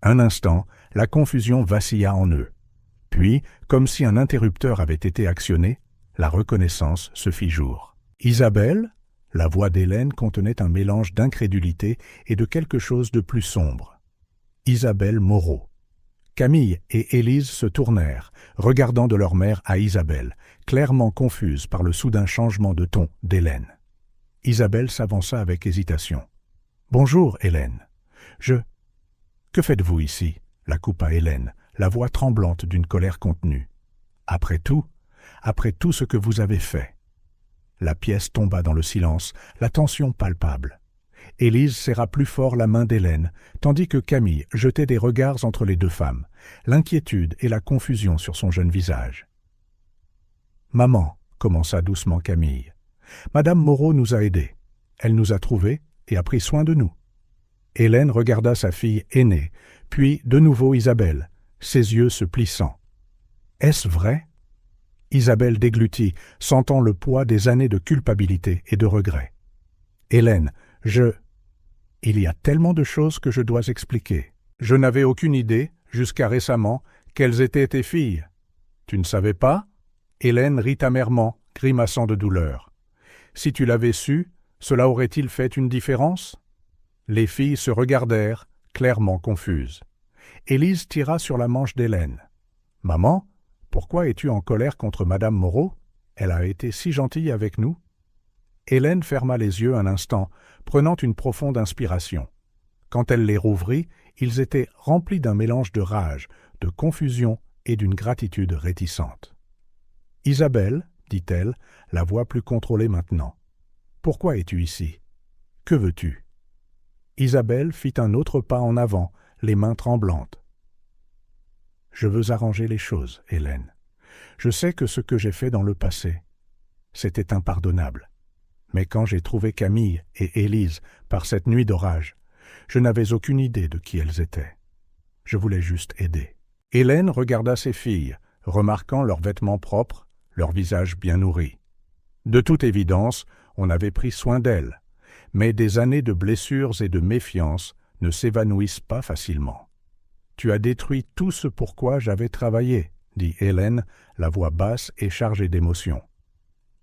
Un instant, la confusion vacilla en eux. Puis, comme si un interrupteur avait été actionné, la reconnaissance se fit jour. « Isabelle ?» La voix d'Hélène contenait un mélange d'incrédulité et de quelque chose de plus sombre. « Isabelle Moreau. » Camille et Élise se tournèrent, regardant de leur mère à Isabelle, clairement confuse par le soudain changement de ton d'Hélène. Isabelle s'avança avec hésitation. « Bonjour, Hélène. Que faites-vous ici ?» la coupa Hélène, la voix tremblante d'une colère contenue. « Après tout ce que vous avez fait. » La pièce tomba dans le silence, la tension palpable. Élise serra plus fort la main d'Hélène, tandis que Camille jetait des regards entre les deux femmes, l'inquiétude et la confusion sur son jeune visage. « Maman, » commença doucement Camille, « Madame Moreau nous a aidés. Elle nous a trouvés et a pris soin de nous. » Hélène regarda sa fille aînée, puis de nouveau Isabelle, ses yeux se plissant. « Est-ce vrai ?» Isabelle déglutit, sentant le poids des années de culpabilité et de regret. « Hélène, il y a tellement de choses que je dois expliquer. Je n'avais aucune idée, jusqu'à récemment, quelles étaient tes filles. Tu ne savais pas ?» Hélène rit amèrement, grimaçant de douleur. « Si tu l'avais su, cela aurait-il fait une différence ?» Les filles se regardèrent, clairement confuses. Élise tira sur la manche d'Hélène. « Maman, pourquoi es-tu en colère contre Madame Moreau ? Elle a été si gentille avec nous. » Hélène ferma les yeux un instant, prenant une profonde inspiration. Quand elle les rouvrit, ils étaient remplis d'un mélange de rage, de confusion et d'une gratitude réticente. « Isabelle, » dit-elle, la voix plus contrôlée maintenant, « pourquoi es-tu ici ? Que veux-tu » Isabelle fit un autre pas en avant, les mains tremblantes. « Je veux arranger les choses, Hélène. Je sais que ce que j'ai fait dans le passé, c'était impardonnable. Mais quand j'ai trouvé Camille et Élise par cette nuit d'orage, je n'avais aucune idée de qui elles étaient. Je voulais juste aider. » Hélène regarda ses filles, remarquant leurs vêtements propres, leurs visages bien nourris. De toute évidence, on avait pris soin d'elles. mais des années de blessures et de méfiance ne s'évanouissent pas facilement. « Tu as détruit tout ce pour quoi j'avais travaillé », dit Hélène, la voix basse et chargée d'émotion.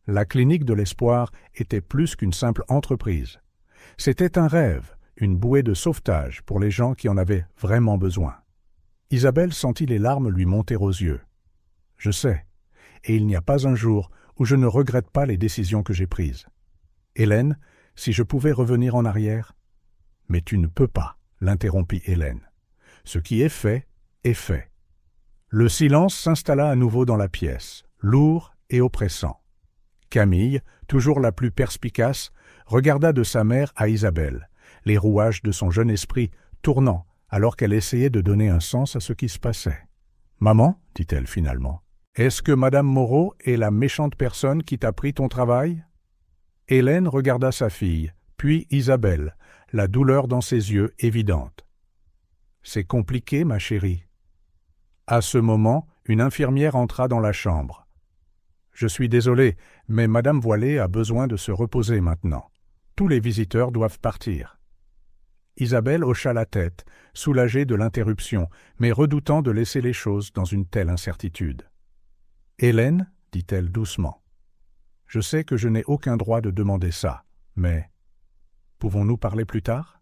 La clinique de l'espoir était plus qu'une simple entreprise. C'était un rêve, une bouée de sauvetage pour les gens qui en avaient vraiment besoin. Isabelle sentit les larmes lui monter aux yeux. « Je sais, et il n'y a pas un jour où je ne regrette pas les décisions que j'ai prises. Hélène, si je pouvais revenir en arrière… » « Mais tu ne peux pas, » l'interrompit Hélène. « Ce qui est fait, est fait. » Le silence s'installa à nouveau dans la pièce, lourd et oppressant. Camille, toujours la plus perspicace, regarda de sa mère à Isabelle, les rouages de son jeune esprit tournant alors qu'elle essayait de donner un sens à ce qui se passait. « Maman, dit-elle finalement, est-ce que Madame Moreau est la méchante personne qui t'a pris ton travail ?» Hélène regarda sa fille, puis Isabelle, la douleur dans ses yeux évidente. « C'est compliqué, ma chérie. » À ce moment, une infirmière entra dans la chambre. « Je suis désolé, mais Madame Voilet a besoin de se reposer maintenant. Tous les visiteurs doivent partir. » Isabelle hocha la tête, soulagée de l'interruption, mais redoutant de laisser les choses dans une telle incertitude. « Hélène, dit-elle doucement, je sais que je n'ai aucun droit de demander ça, mais pouvons-nous parler plus tard?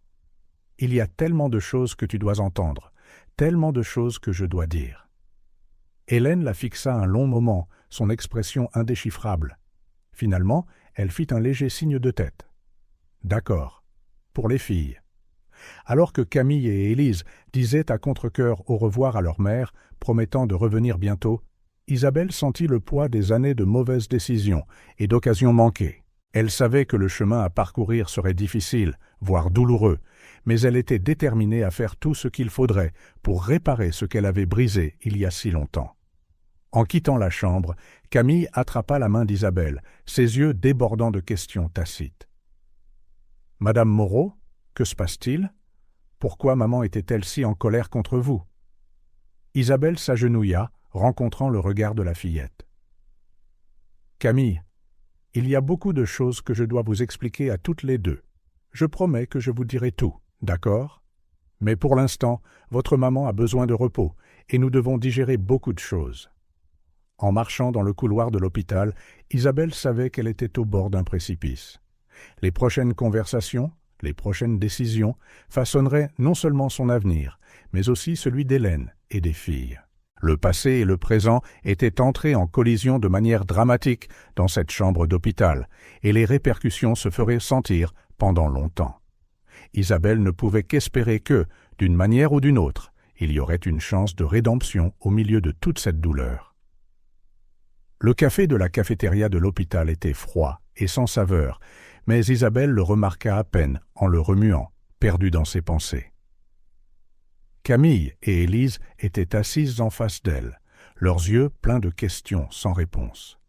Il y a tellement de choses que tu dois entendre, tellement de choses que je dois dire. » Hélène la fixa un long moment, son expression indéchiffrable. Finalement, elle fit un léger signe de tête. « D'accord, pour les filles. » Alors que Camille et Élise disaient à contre-cœur au revoir à leur mère, promettant de revenir bientôt, Isabelle sentit le poids des années de mauvaises décisions et d'occasions manquées. Elle savait que le chemin à parcourir serait difficile, voire douloureux, mais elle était déterminée à faire tout ce qu'il faudrait pour réparer ce qu'elle avait brisé il y a si longtemps. En quittant la chambre, Camille attrapa la main d'Isabelle, ses yeux débordant de questions tacites. « Madame Moreau, que se passe-t-il? Pourquoi maman était-elle si en colère contre vous ?» Isabelle s'agenouilla, rencontrant le regard de la fillette. « Camille, il y a beaucoup de choses que je dois vous expliquer à toutes les deux. Je promets que je vous dirai tout, d'accord? Mais pour l'instant, votre maman a besoin de repos, et nous devons digérer beaucoup de choses. » En marchant dans le couloir de l'hôpital, Isabelle savait qu'elle était au bord d'un précipice. Les prochaines conversations, les prochaines décisions façonneraient non seulement son avenir, mais aussi celui d'Hélène et des filles. Le passé et le présent étaient entrés en collision de manière dramatique dans cette chambre d'hôpital, et les répercussions se feraient sentir pendant longtemps. Isabelle ne pouvait qu'espérer que, d'une manière ou d'une autre, il y aurait une chance de rédemption au milieu de toute cette douleur. Le café de la cafétéria de l'hôpital était froid et sans saveur, mais Isabelle le remarqua à peine en le remuant, perdue dans ses pensées. Camille et Élise étaient assises en face d'elle, leurs yeux pleins de questions sans réponse.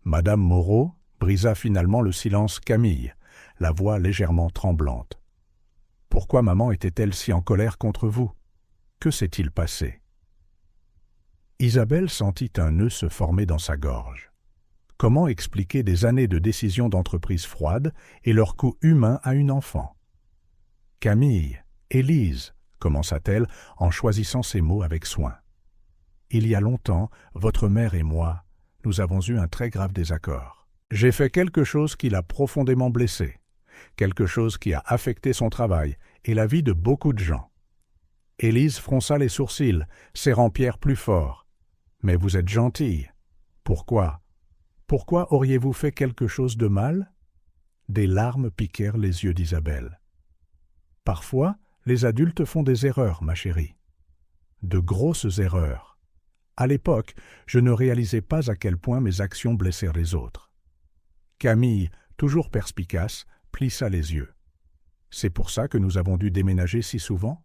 Madame Moreau brisa finalement le silence Camille, la voix légèrement tremblante. « Pourquoi maman était-elle si en colère contre vous? Que s'est-il passé ?» Isabelle sentit un nœud se former dans sa gorge. Comment expliquer des années de décisions d'entreprise froides et leur coût humain à une enfant? « Camille, Élise, » commença-t-elle en choisissant ses mots avec soin. « Il y a longtemps, votre mère et moi, nous avons eu un très grave désaccord. J'ai fait quelque chose qui l'a profondément blessée, quelque chose qui a affecté son travail et la vie de beaucoup de gens. » Élise fronça les sourcils, serrant Pierre plus fort. « Mais vous êtes gentille. Pourquoi? Pourquoi auriez-vous fait quelque chose de mal ?» Des larmes piquèrent les yeux d'Isabelle. « Parfois, les adultes font des erreurs, ma chérie. De grosses erreurs. À l'époque, je ne réalisais pas à quel point mes actions blessèrent les autres. » Camille, toujours perspicace, plissa les yeux. « C'est pour ça que nous avons dû déménager si souvent?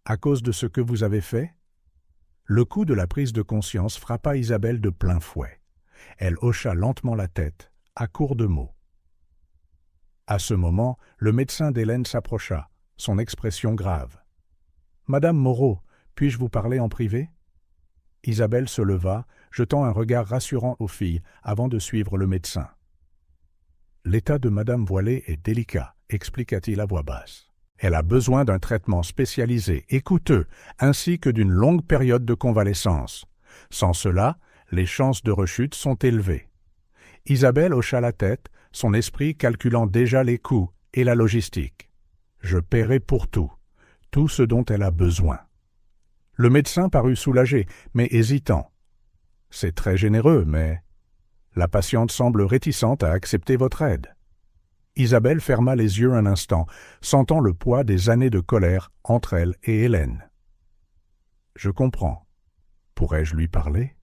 À cause de ce que vous avez fait ?» Le coup de la prise de conscience frappa Isabelle de plein fouet. Elle hocha lentement la tête, à court de mots. À ce moment, le médecin d'Hélène s'approcha, son expression grave. « Madame Moreau, puis-je vous parler en privé ?» Isabelle se leva, jetant un regard rassurant aux filles avant de suivre le médecin. L'état de Madame Voilée est délicat, expliqua-t-il à voix basse. Elle a besoin d'un traitement spécialisé et coûteux, ainsi que d'une longue période de convalescence. Sans cela, les chances de rechute sont élevées. Isabelle hocha la tête, son esprit calculant déjà les coûts et la logistique. Je paierai pour tout ce dont elle a besoin. Le médecin parut soulagé, mais hésitant. C'est très généreux, mais... La patiente semble réticente à accepter votre aide. Isabelle ferma les yeux un instant, sentant le poids des années de colère entre elle et Hélène. Je comprends. Pourrais-je lui parler?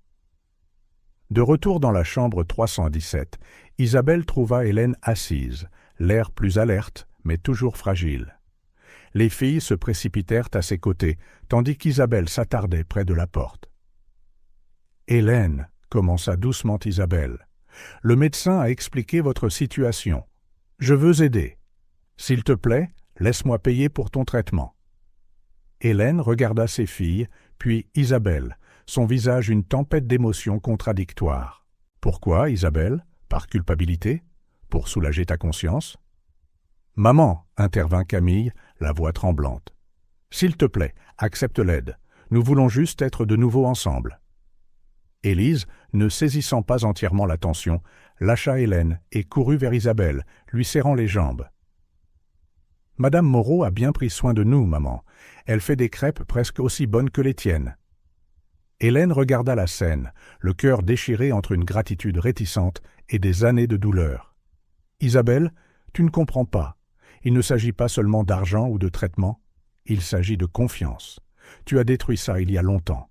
De retour dans la chambre 317, Isabelle trouva Hélène assise, l'air plus alerte, mais toujours fragile. Les filles se précipitèrent à ses côtés, tandis qu'Isabelle s'attardait près de la porte. « Hélène, » commença doucement Isabelle, « le médecin a expliqué votre situation. Je veux aider. S'il te plaît, laisse-moi payer pour ton traitement. » Hélène regarda ses filles, puis Isabelle, son visage une tempête d'émotions contradictoires. « Pourquoi, Isabelle? Par culpabilité? Pour soulager ta conscience? »« Maman, » intervint Camille, la voix tremblante. « S'il te plaît, accepte l'aide. Nous voulons juste être de nouveau ensemble. » Élise, ne saisissant pas entièrement la tension, lâcha Hélène et courut vers Isabelle, lui serrant les jambes. « Madame Moreau a bien pris soin de nous, maman. Elle fait des crêpes presque aussi bonnes que les tiennes. » Hélène regarda la scène, le cœur déchiré entre une gratitude réticente et des années de douleur. « Isabelle, tu ne comprends pas. Il ne s'agit pas seulement d'argent ou de traitement. Il s'agit de confiance. Tu as détruit ça il y a longtemps. »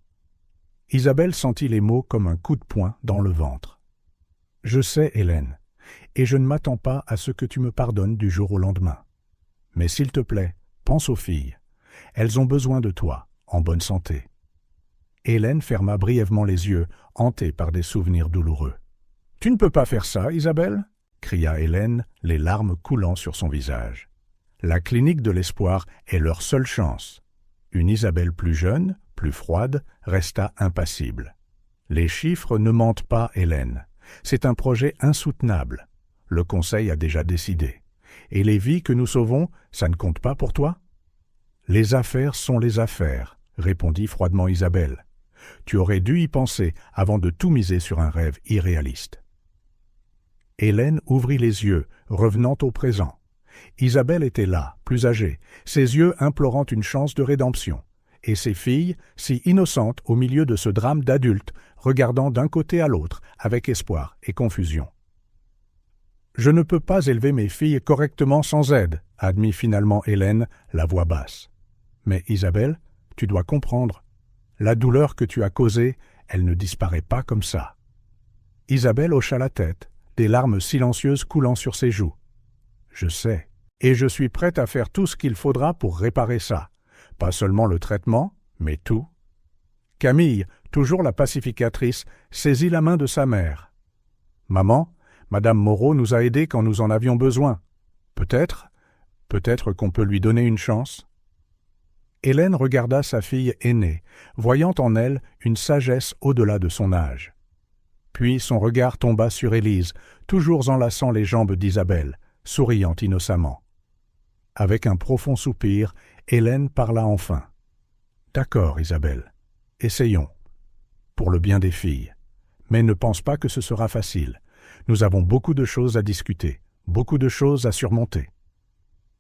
Isabelle sentit les mots comme un coup de poing dans le ventre. « Je sais, Hélène, et je ne m'attends pas à ce que tu me pardonnes du jour au lendemain. Mais s'il te plaît, pense aux filles. Elles ont besoin de toi, en bonne santé. » Hélène ferma brièvement les yeux, hantée par des souvenirs douloureux. « Tu ne peux pas faire ça, Isabelle ?» cria Hélène, les larmes coulant sur son visage. La clinique de l'espoir est leur seule chance. Une Isabelle plus jeune, plus froide, resta impassible. Les chiffres ne mentent pas, Hélène. C'est un projet insoutenable. Le Conseil a déjà décidé. Et les vies que nous sauvons, ça ne compte pas pour toi? Les affaires sont les affaires, répondit froidement Isabelle. Tu aurais dû y penser avant de tout miser sur un rêve irréaliste. Hélène ouvrit les yeux, revenant au présent. Isabelle était là, plus âgée, ses yeux implorant une chance de rédemption. Et ses filles, si innocentes au milieu de ce drame d'adultes, regardant d'un côté à l'autre avec espoir et confusion. « Je ne peux pas élever mes filles correctement sans aide, » admit finalement Hélène, la voix basse. « Mais Isabelle, tu dois comprendre. La douleur que tu as causée, elle ne disparaît pas comme ça. » Isabelle hocha la tête, des larmes silencieuses coulant sur ses joues. « Je sais, et je suis prête à faire tout ce qu'il faudra pour réparer ça. Pas seulement le traitement, mais tout. » Camille, toujours la pacificatrice, saisit la main de sa mère. « Maman, Madame Moreau nous a aidés quand nous en avions besoin. Peut-être qu'on peut lui donner une chance. » Hélène regarda sa fille aînée, voyant en elle une sagesse au-delà de son âge. Puis son regard tomba sur Élise, toujours enlaçant les jambes d'Isabelle, souriant innocemment. Avec un profond soupir, Hélène parla enfin. « D'accord, Isabelle. Essayons. Pour le bien des filles. Mais ne pense pas que ce sera facile. Nous avons beaucoup de choses à discuter, beaucoup de choses à surmonter. »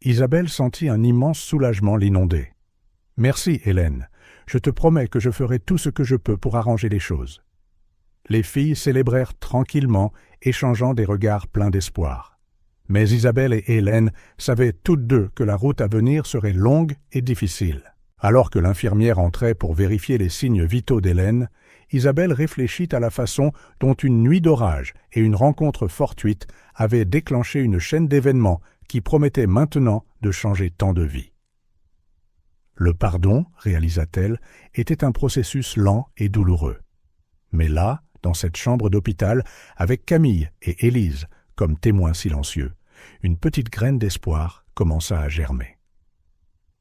Isabelle sentit un immense soulagement l'inonder. « Merci, Hélène. Je te promets que je ferai tout ce que je peux pour arranger les choses. » Les filles célébrèrent tranquillement, échangeant des regards pleins d'espoir. Mais Isabelle et Hélène savaient toutes deux que la route à venir serait longue et difficile. Alors que l'infirmière entrait pour vérifier les signes vitaux d'Hélène, Isabelle réfléchit à la façon dont une nuit d'orage et une rencontre fortuite avaient déclenché une chaîne d'événements qui promettaient maintenant de changer tant de vies. Le pardon, réalisa-t-elle, était un processus lent et douloureux. Mais là, dans cette chambre d'hôpital, avec Camille et Élise comme témoins silencieux, une petite graine d'espoir commença à germer.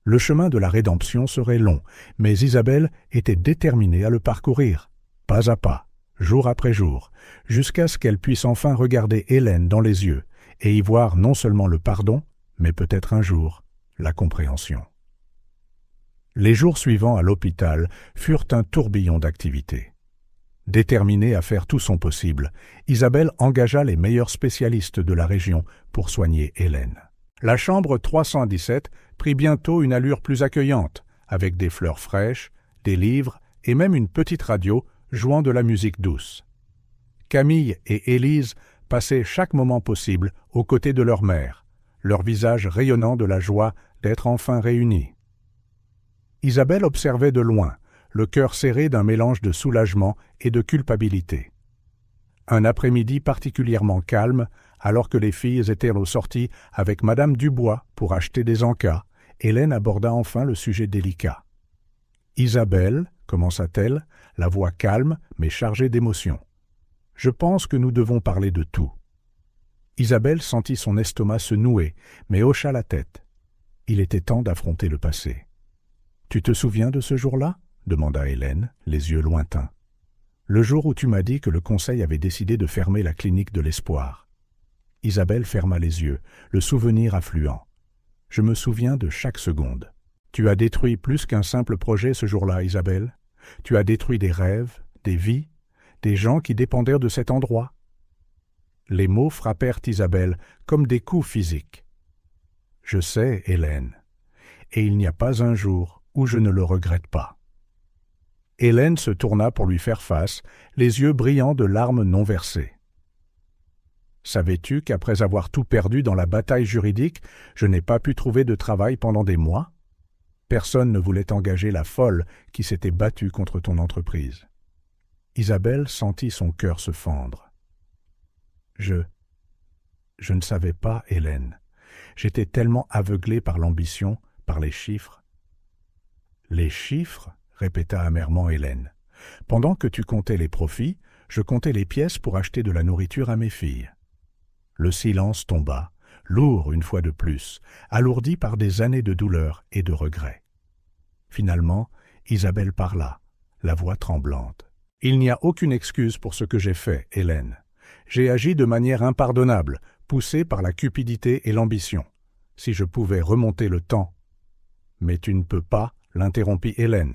Le chemin de la rédemption serait long, mais Isabelle était déterminée à le parcourir, pas à pas, jour après jour, jusqu'à ce qu'elle puisse enfin regarder Hélène dans les yeux et y voir non seulement le pardon, mais peut-être un jour la compréhension. Les jours suivants à l'hôpital furent un tourbillon d'activités. Déterminée à faire tout son possible, Isabelle engagea les meilleurs spécialistes de la région pour soigner Hélène. La chambre 317 prit bientôt une allure plus accueillante, avec des fleurs fraîches, des livres et même une petite radio jouant de la musique douce. Camille et Élise passaient chaque moment possible aux côtés de leur mère, leur visage rayonnant de la joie d'être enfin réunis. Isabelle observait de loin, le cœur serré d'un mélange de soulagement et de culpabilité. Un après-midi particulièrement calme, alors que les filles étaient aux sorties avec Madame Dubois pour acheter des encas, Hélène aborda enfin le sujet délicat. « Isabelle, commença-t-elle, la voix calme mais chargée d'émotion. Je pense que nous devons parler de tout. » Isabelle sentit son estomac se nouer, mais hocha la tête. Il était temps d'affronter le passé. « Tu te souviens de ce jour-là » demanda Hélène, les yeux lointains. « Le jour où tu m'as dit que le conseil avait décidé de fermer la clinique de l'Espoir. » Isabelle ferma les yeux, le souvenir affluant. « Je me souviens de chaque seconde. Tu as détruit plus qu'un simple projet ce jour-là, Isabelle. Tu as détruit des rêves, des vies, des gens qui dépendaient de cet endroit. » Les mots frappèrent Isabelle comme des coups physiques. « Je sais, Hélène, et il n'y a pas un jour où je ne le regrette pas. » Hélène se tourna pour lui faire face, les yeux brillants de larmes non versées. « Savais-tu qu'après avoir tout perdu dans la bataille juridique, je n'ai pas pu trouver de travail pendant des mois? Personne ne voulait engager la folle qui s'était battue contre ton entreprise. » Isabelle sentit son cœur se fendre. « Je ne savais pas, Hélène. J'étais tellement aveuglé par l'ambition, par les chiffres. » « Les chiffres ?» répéta amèrement Hélène. « Pendant que tu comptais les profits, je comptais les pièces pour acheter de la nourriture à mes filles. » Le silence tomba, lourd une fois de plus, alourdi par des années de douleur et de regret. Finalement, Isabelle parla, la voix tremblante. « Il n'y a aucune excuse pour ce que j'ai fait, Hélène. J'ai agi de manière impardonnable, poussé par la cupidité et l'ambition. Si je pouvais remonter le temps. »« Mais tu ne peux pas, » l'interrompit Hélène.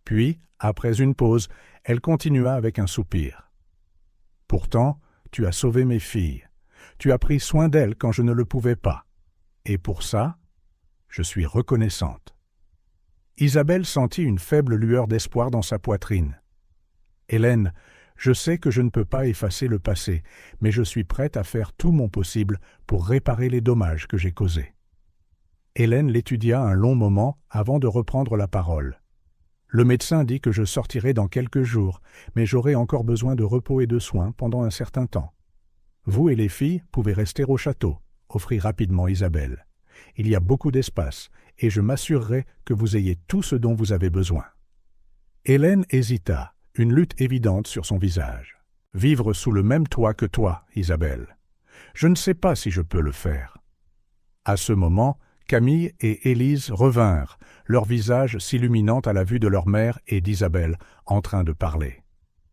Puis, après une pause, elle continua avec un soupir. « Pourtant, tu as sauvé mes filles. Tu as pris soin d'elles quand je ne le pouvais pas. Et pour ça, je suis reconnaissante. » Isabelle sentit une faible lueur d'espoir dans sa poitrine. « Hélène, je sais que je ne peux pas effacer le passé, mais je suis prête à faire tout mon possible pour réparer les dommages que j'ai causés. » Hélène l'étudia un long moment avant de reprendre la parole. « Le médecin dit que je sortirai dans quelques jours, mais j'aurai encore besoin de repos et de soins pendant un certain temps. Vous et les filles pouvez rester au château, » offrit rapidement Isabelle. « Il y a beaucoup d'espace, et je m'assurerai que vous ayez tout ce dont vous avez besoin. » Hélène hésita, une lutte évidente sur son visage. « Vivre sous le même toit que toi, Isabelle. Je ne sais pas si je peux le faire. » À ce moment, Camille et Élise revinrent, leur visage s'illuminant à la vue de leur mère et d'Isabelle en train de parler.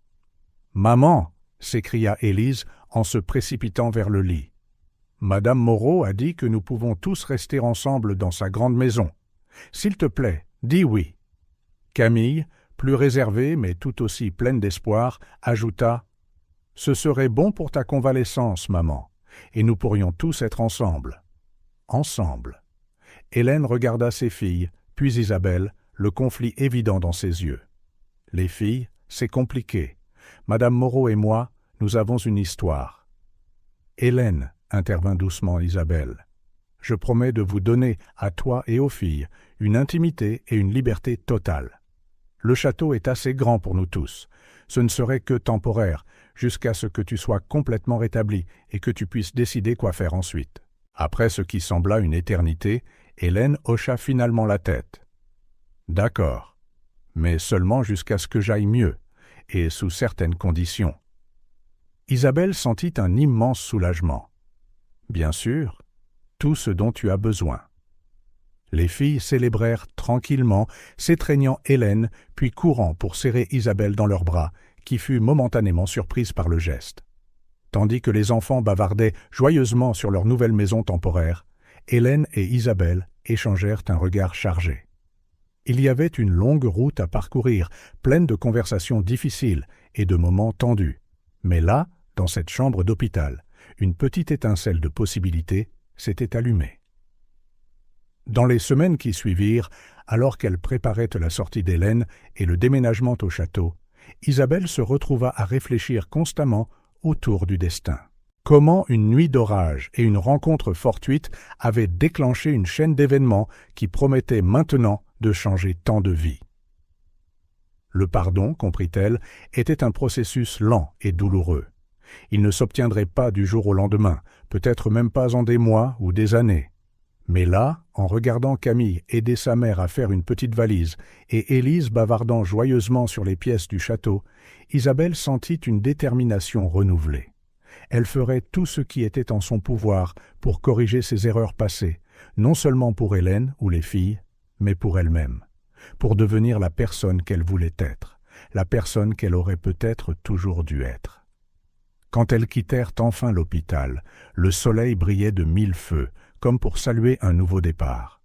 « Maman !» s'écria Élise en se précipitant vers le lit. « Madame Moreau a dit que nous pouvons tous rester ensemble dans sa grande maison. S'il te plaît, dis oui. » Camille, plus réservée mais tout aussi pleine d'espoir, ajouta « Ce serait bon pour ta convalescence, maman, et nous pourrions tous être ensemble. » Ensemble. Hélène regarda ses filles, puis Isabelle, le conflit évident dans ses yeux. « Les filles, c'est compliqué. Madame Moreau et moi, nous avons une histoire. »« Hélène, » intervint doucement Isabelle, « je promets de vous donner, à toi et aux filles, une intimité et une liberté totale. Le château est assez grand pour nous tous. Ce ne serait que temporaire, jusqu'à ce que tu sois complètement rétabli et que tu puisses décider quoi faire ensuite. » Après ce qui sembla une éternité, Hélène hocha finalement la tête. « D'accord, mais seulement jusqu'à ce que j'aille mieux, et sous certaines conditions. » Isabelle sentit un immense soulagement. « Bien sûr, tout ce dont tu as besoin. » Les filles célébrèrent tranquillement, s'étreignant Hélène, puis courant pour serrer Isabelle dans leurs bras, qui fut momentanément surprise par le geste. Tandis que les enfants bavardaient joyeusement sur leur nouvelle maison temporaire, Hélène et Isabelle échangèrent un regard chargé. Il y avait une longue route à parcourir, pleine de conversations difficiles et de moments tendus. Mais là, dans cette chambre d'hôpital, une petite étincelle de possibilité s'était allumée. Dans les semaines qui suivirent, alors qu'elle préparait la sortie d'Hélène et le déménagement au château, Isabelle se retrouva à réfléchir constamment autour du destin. Comment une nuit d'orage et une rencontre fortuite avaient déclenché une chaîne d'événements qui promettaient maintenant de changer tant de vies. Le pardon, comprit-elle, était un processus lent et douloureux. Il ne s'obtiendrait pas du jour au lendemain, peut-être même pas en des mois ou des années. Mais là, en regardant Camille aider sa mère à faire une petite valise et Élise bavardant joyeusement sur les pièces du château, Isabelle sentit une détermination renouvelée. Elle ferait tout ce qui était en son pouvoir pour corriger ses erreurs passées, non seulement pour Hélène ou les filles, mais pour elle-même, pour devenir la personne qu'elle voulait être, la personne qu'elle aurait peut-être toujours dû être. Quand elles quittèrent enfin l'hôpital, le soleil brillait de 1000 feux, comme pour saluer un nouveau départ.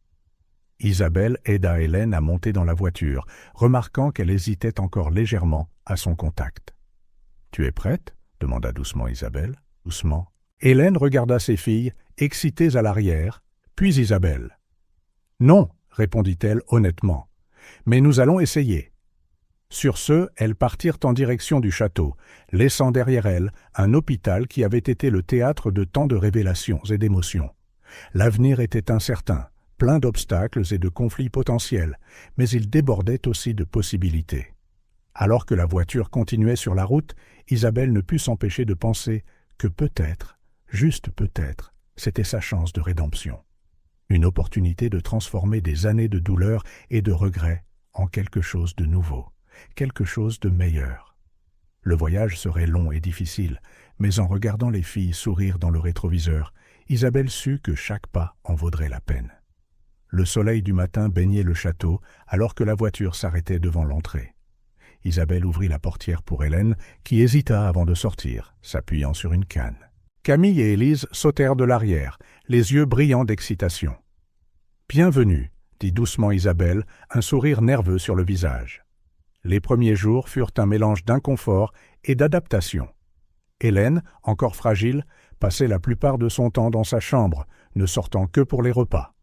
Isabelle aida Hélène à monter dans la voiture, remarquant qu'elle hésitait encore légèrement à son contact. « Tu es prête ?» demanda doucement Isabelle. Doucement. Hélène regarda ses filles, excitées à l'arrière, puis Isabelle. « Non !» répondit-elle honnêtement. « Mais nous allons essayer. » Sur ce, elles partirent en direction du château, laissant derrière elles un hôpital qui avait été le théâtre de tant de révélations et d'émotions. L'avenir était incertain, plein d'obstacles et de conflits potentiels, mais il débordait aussi de possibilités. Alors que la voiture continuait sur la route, Isabelle ne put s'empêcher de penser que peut-être, juste peut-être, c'était sa chance de rédemption. Une opportunité de transformer des années de douleur et de regret en quelque chose de nouveau, quelque chose de meilleur. Le voyage serait long et difficile, mais en regardant les filles sourire dans le rétroviseur, Isabelle sut que chaque pas en vaudrait la peine. Le soleil du matin baignait le château alors que la voiture s'arrêtait devant l'entrée. Isabelle ouvrit la portière pour Hélène, qui hésita avant de sortir, s'appuyant sur une canne. Camille et Élise sautèrent de l'arrière, les yeux brillants d'excitation. « Bienvenue », dit doucement Isabelle, un sourire nerveux sur le visage. Les premiers jours furent un mélange d'inconfort et d'adaptation. Hélène, encore fragile, passait la plupart de son temps dans sa chambre, ne sortant que pour les repas.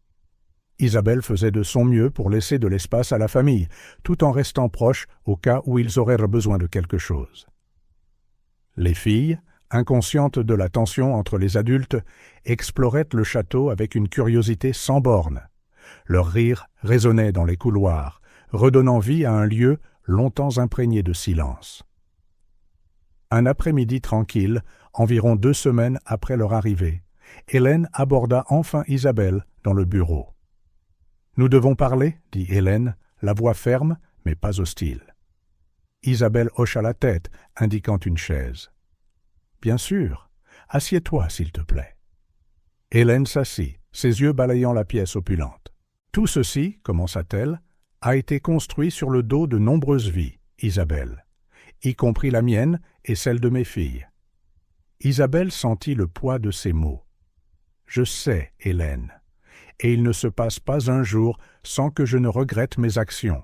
Isabelle faisait de son mieux pour laisser de l'espace à la famille, tout en restant proche au cas où ils auraient besoin de quelque chose. Les filles, inconscientes de la tension entre les adultes, exploraient le château avec une curiosité sans bornes. Leur rire résonnait dans les couloirs, redonnant vie à un lieu longtemps imprégné de silence. Un après-midi tranquille, environ 2 semaines après leur arrivée, Hélène aborda enfin Isabelle dans le bureau. « Nous devons parler » dit Hélène, la voix ferme, mais pas hostile. Isabelle hocha la tête, indiquant une chaise. « Bien sûr. Assieds-toi, s'il te plaît. » Hélène s'assit, ses yeux balayant la pièce opulente. « Tout ceci, commença-t-elle, a été construit sur le dos de nombreuses vies, Isabelle, y compris la mienne et celle de mes filles. » Isabelle sentit le poids de ces mots. « Je sais, Hélène, et il ne se passe pas un jour sans que je ne regrette mes actions. »«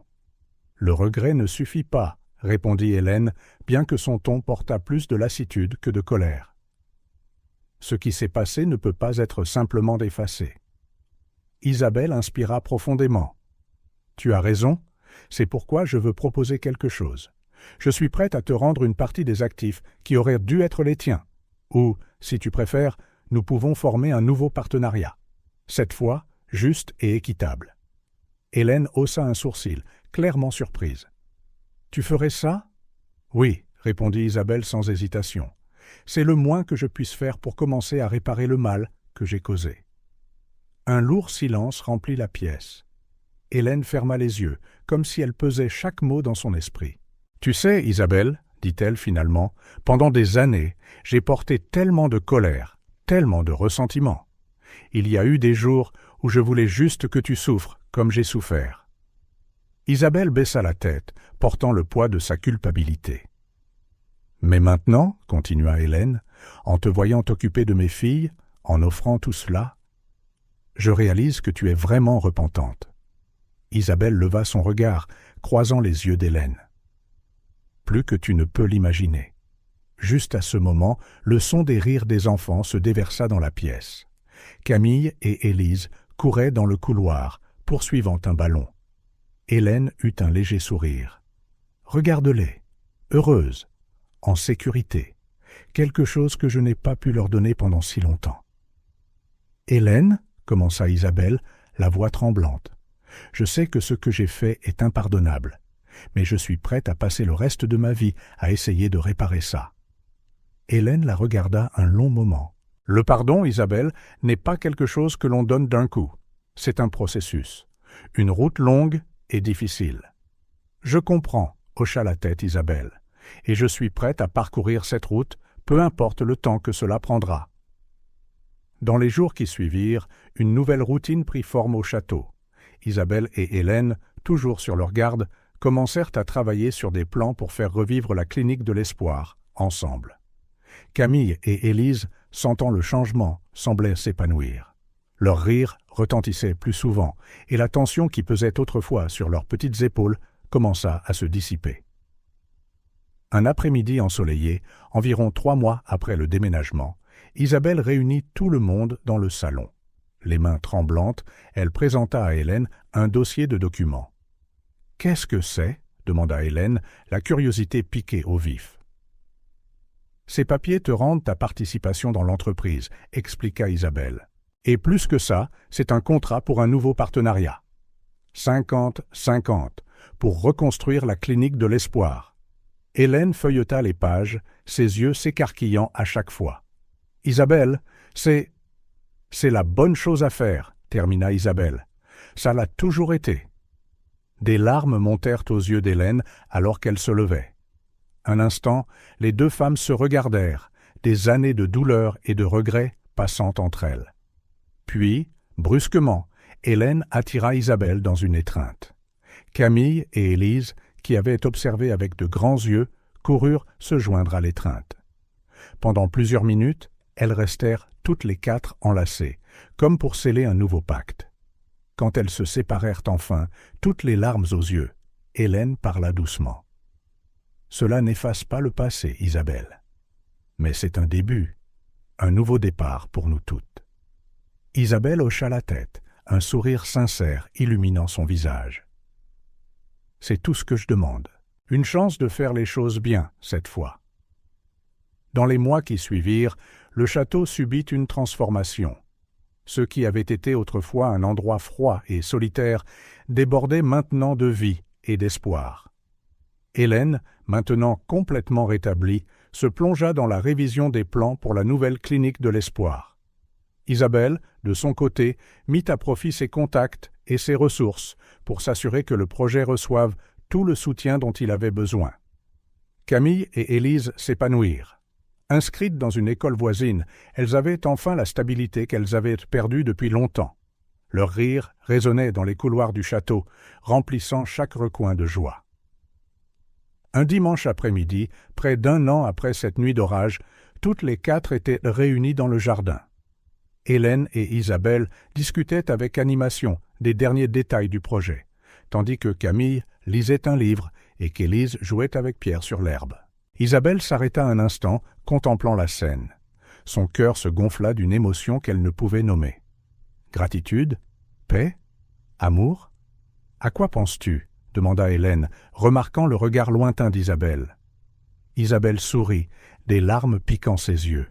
Le regret ne suffit pas, » répondit Hélène, bien que son ton portât plus de lassitude que de colère. « Ce qui s'est passé ne peut pas être simplement effacé. » Isabelle inspira profondément. « Tu as raison, c'est pourquoi je veux proposer quelque chose. Je suis prête à te rendre une partie des actifs qui auraient dû être les tiens. Ou, si tu préfères, nous pouvons former un nouveau partenariat. Cette fois, juste et équitable. » Hélène haussa un sourcil, clairement surprise. « Tu ferais ça ?»« Oui, » répondit Isabelle sans hésitation. « C'est le moins que je puisse faire pour commencer à réparer le mal que j'ai causé. » Un lourd silence remplit la pièce. Hélène ferma les yeux, comme si elle pesait chaque mot dans son esprit. « Tu sais, Isabelle, dit-elle finalement, pendant des années, j'ai porté tellement de colère, tellement de ressentiment. Il y a eu des jours où je voulais juste que tu souffres comme j'ai souffert. » Isabelle baissa la tête, portant le poids de sa culpabilité. « Mais maintenant, continua Hélène, En te voyant t'occuper de mes filles, en offrant tout cela, je réalise que tu es vraiment repentante. » Isabelle leva son regard, croisant les yeux d'Hélène. Plus que tu ne peux l'imaginer. Juste à ce moment, le son des rires des enfants se déversa dans la pièce. Camille et Élise couraient dans le couloir, poursuivant un ballon. Hélène eut un léger sourire. « Regarde-les, heureuses, en sécurité, quelque chose que je n'ai pas pu leur donner pendant si longtemps. »« Hélène, » commença Isabelle, la voix tremblante, « je sais que ce que j'ai fait est impardonnable, mais je suis prête à passer le reste de ma vie à essayer de réparer ça. » Hélène la regarda un long moment. « Le pardon, Isabelle, n'est pas quelque chose que l'on donne d'un coup. C'est un processus, une route longue et difficile. »« Je comprends, » hocha la tête Isabelle, « et je suis prête à parcourir cette route, peu importe le temps que cela prendra. » Dans les jours qui suivirent, une nouvelle routine prit forme au château. Isabelle et Hélène, toujours sur leur garde, commencèrent à travailler sur des plans pour faire revivre la clinique de l'espoir, ensemble. Camille et Élise, sentant le changement, semblaient s'épanouir. Leurs rires retentissaient plus souvent, et la tension qui pesait autrefois sur leurs petites épaules commença à se dissiper. Un après-midi ensoleillé, environ 3 mois après le déménagement, Isabelle réunit tout le monde dans le salon. Les mains tremblantes, elle présenta à Hélène un dossier de documents. « Qu'est-ce que c'est » demanda Hélène, la curiosité piquée au vif. « Ces papiers te rendent ta participation dans l'entreprise » expliqua Isabelle. « Et plus que ça, c'est un contrat pour un nouveau partenariat. 50-50, pour reconstruire la clinique de l'espoir. » Hélène feuilleta les pages, ses yeux s'écarquillant à chaque fois. « Isabelle, c'est la bonne chose à faire, » termina Isabelle. « Ça l'a toujours été. » Des larmes montèrent aux yeux d'Hélène alors qu'elle se levait. Un instant, les deux femmes se regardèrent, des années de douleur et de regret passant entre elles. Puis, brusquement, Hélène attira Isabelle dans une étreinte. Camille et Élise, qui avaient observé avec de grands yeux, coururent se joindre à l'étreinte. Pendant plusieurs minutes, elles restèrent toutes les 4 enlacées, comme pour sceller un nouveau pacte. Quand elles se séparèrent enfin, toutes les larmes aux yeux, Hélène parla doucement. « Cela n'efface pas le passé, Isabelle. Mais c'est un début, un nouveau départ pour nous toutes. » Isabelle hocha la tête, un sourire sincère illuminant son visage. « C'est tout ce que je demande. Une chance de faire les choses bien, cette fois. » Dans les mois qui suivirent, le château subit une transformation. Ce qui avait été autrefois un endroit froid et solitaire débordait maintenant de vie et d'espoir. Hélène, maintenant complètement rétablie, se plongea dans la révision des plans pour la nouvelle clinique de l'espoir. Isabelle, de son côté, mit à profit ses contacts et ses ressources pour s'assurer que le projet reçoive tout le soutien dont il avait besoin. Camille et Élise s'épanouirent. Inscrites dans une école voisine, elles avaient enfin la stabilité qu'elles avaient perdue depuis longtemps. Leur rire résonnait dans les couloirs du château, remplissant chaque recoin de joie. Un dimanche après-midi, près d'1 an après cette nuit d'orage, toutes les 4 étaient réunies dans le jardin. Hélène et Isabelle discutaient avec animation des derniers détails du projet, tandis que Camille lisait un livre et qu'Élise jouait avec Pierre sur l'herbe. Isabelle s'arrêta un instant, contemplant la scène. Son cœur se gonfla d'une émotion qu'elle ne pouvait nommer. Gratitude? Paix? Amour? À quoi penses-tu? demanda Hélène, remarquant le regard lointain d'Isabelle. Isabelle sourit, des larmes piquant ses yeux.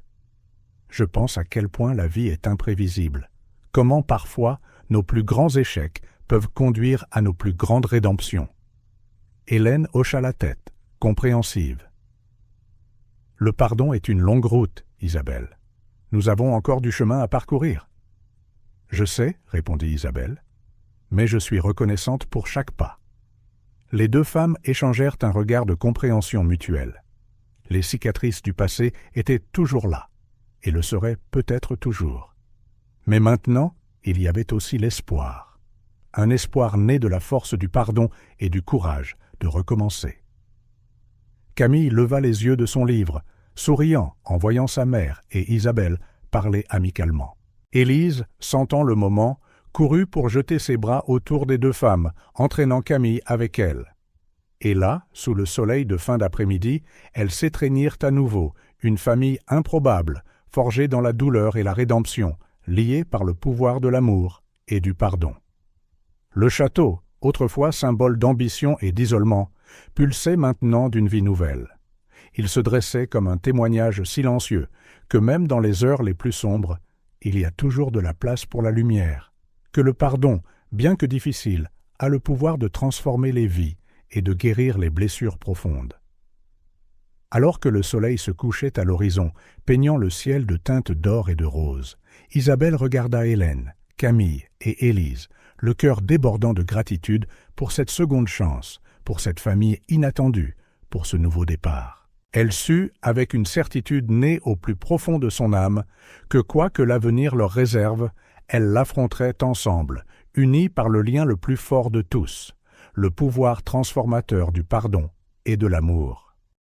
Je pense à quel point la vie est imprévisible. Comment parfois nos plus grands échecs peuvent conduire à nos plus grandes rédemptions. Hélène hocha la tête, compréhensive. Le pardon est une longue route, Isabelle. Nous avons encore du chemin à parcourir. Je sais, répondit Isabelle, mais je suis reconnaissante pour chaque pas. Les deux femmes échangèrent un regard de compréhension mutuelle. Les cicatrices du passé étaient toujours là, et le seraient peut-être toujours. Mais maintenant, il y avait aussi l'espoir. Un espoir né de la force du pardon et du courage de recommencer. Camille leva les yeux de son livre, souriant en voyant sa mère et Isabelle parler amicalement. Élise, sentant le moment, courut pour jeter ses bras autour des deux femmes, entraînant Camille avec elle. Et là, sous le soleil de fin d'après-midi, elles s'étreignirent à nouveau, une famille improbable, forgée dans la douleur et la rédemption, liée par le pouvoir de l'amour et du pardon. Le château, autrefois symbole d'ambition et d'isolement, pulsait maintenant d'une vie nouvelle. Il se dressait comme un témoignage silencieux que même dans les heures les plus sombres, il y a toujours de la place pour la lumière, que le pardon, bien que difficile, a le pouvoir de transformer les vies et de guérir les blessures profondes. Alors que le soleil se couchait à l'horizon, peignant le ciel de teintes d'or et de rose, Isabelle regarda Hélène, Camille et Élise, le cœur débordant de gratitude pour cette seconde chance, pour cette famille inattendue, pour ce nouveau départ. Elle sut, avec une certitude née au plus profond de son âme, que quoi que l'avenir leur réserve, elles l'affronteraient ensemble, unies par le lien le plus fort de tous, le pouvoir transformateur du pardon et de l'amour.